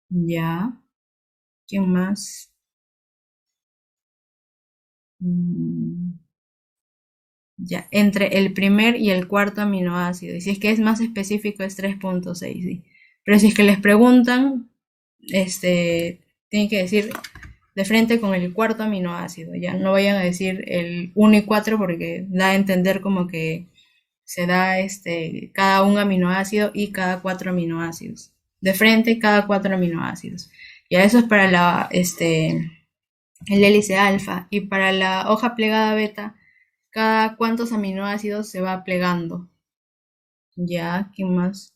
Ya, ¿quién más? Ya, entre el primer y el cuarto aminoácido. Y si es que es más específico es 3.6, ¿sí? Pero si es que les preguntan, tienen que decir de frente con el cuarto aminoácido, ya no vayan a decir el 1 y 4 porque da a entender como que se da cada un aminoácido y cada cuatro aminoácidos. De frente cada cuatro aminoácidos. Ya eso es para el hélice alfa y para la hoja plegada beta, cada cuántos aminoácidos se va plegando. Ya, ¿qué más?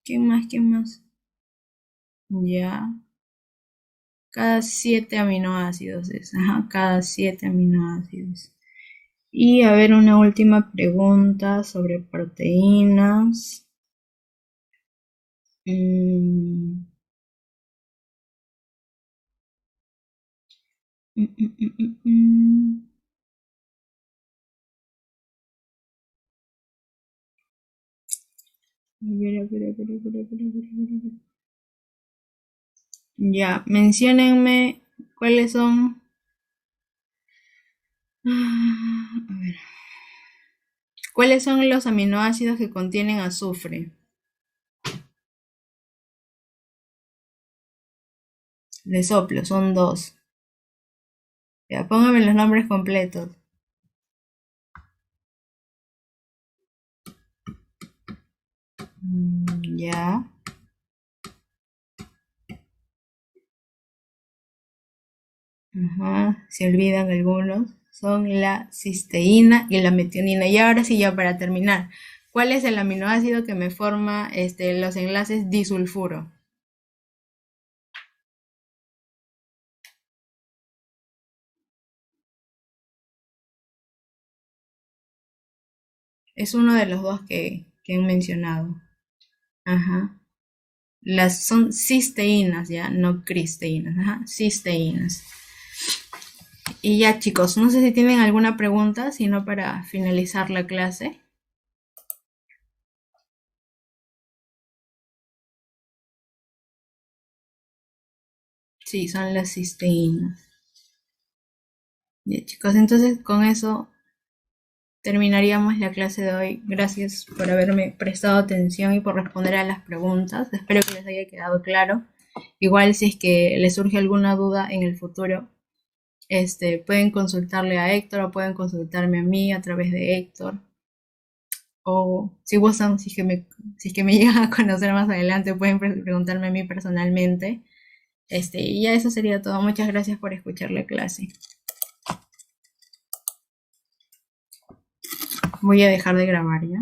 ¿Qué más? ¿Qué más? Ya. Cada 7 aminoácidos es. Ajá, cada 7 aminoácidos. Y a ver, una última pregunta sobre proteínas. Mm, mm, mm, mm, mm, mm. A ver, a ver, a ver, a ver, a ver, a ver, a ver, a ver. Ya, menciónenme cuáles son. A ver. ¿Cuáles son los aminoácidos que contienen azufre? De soplo, son dos. Ya, póngame los nombres completos. Ya. Ajá, se olvidan algunos. Son la cisteína y la metionina. Y ahora sí, ya para terminar. ¿Cuál es el aminoácido que me forma los enlaces disulfuro? Es uno de los dos que han mencionado. Ajá. Las son cisteínas, ya, no cristeínas. Ajá, cisteínas. Y ya, chicos, no sé si tienen alguna pregunta, sino para finalizar la clase. Sí, son las cisteínas. Ya, chicos, entonces con eso terminaríamos la clase de hoy. Gracias por haberme prestado atención y por responder a las preguntas. Espero que les haya quedado claro. Igual si es que les surge alguna duda en el futuro, pueden consultarle a Héctor o pueden consultarme a mí a través de Héctor. O si gustan, si es que me llegan a conocer más adelante, pueden preguntarme a mí personalmente. Y ya eso sería todo. Muchas gracias por escuchar la clase. Voy a dejar de grabar ya.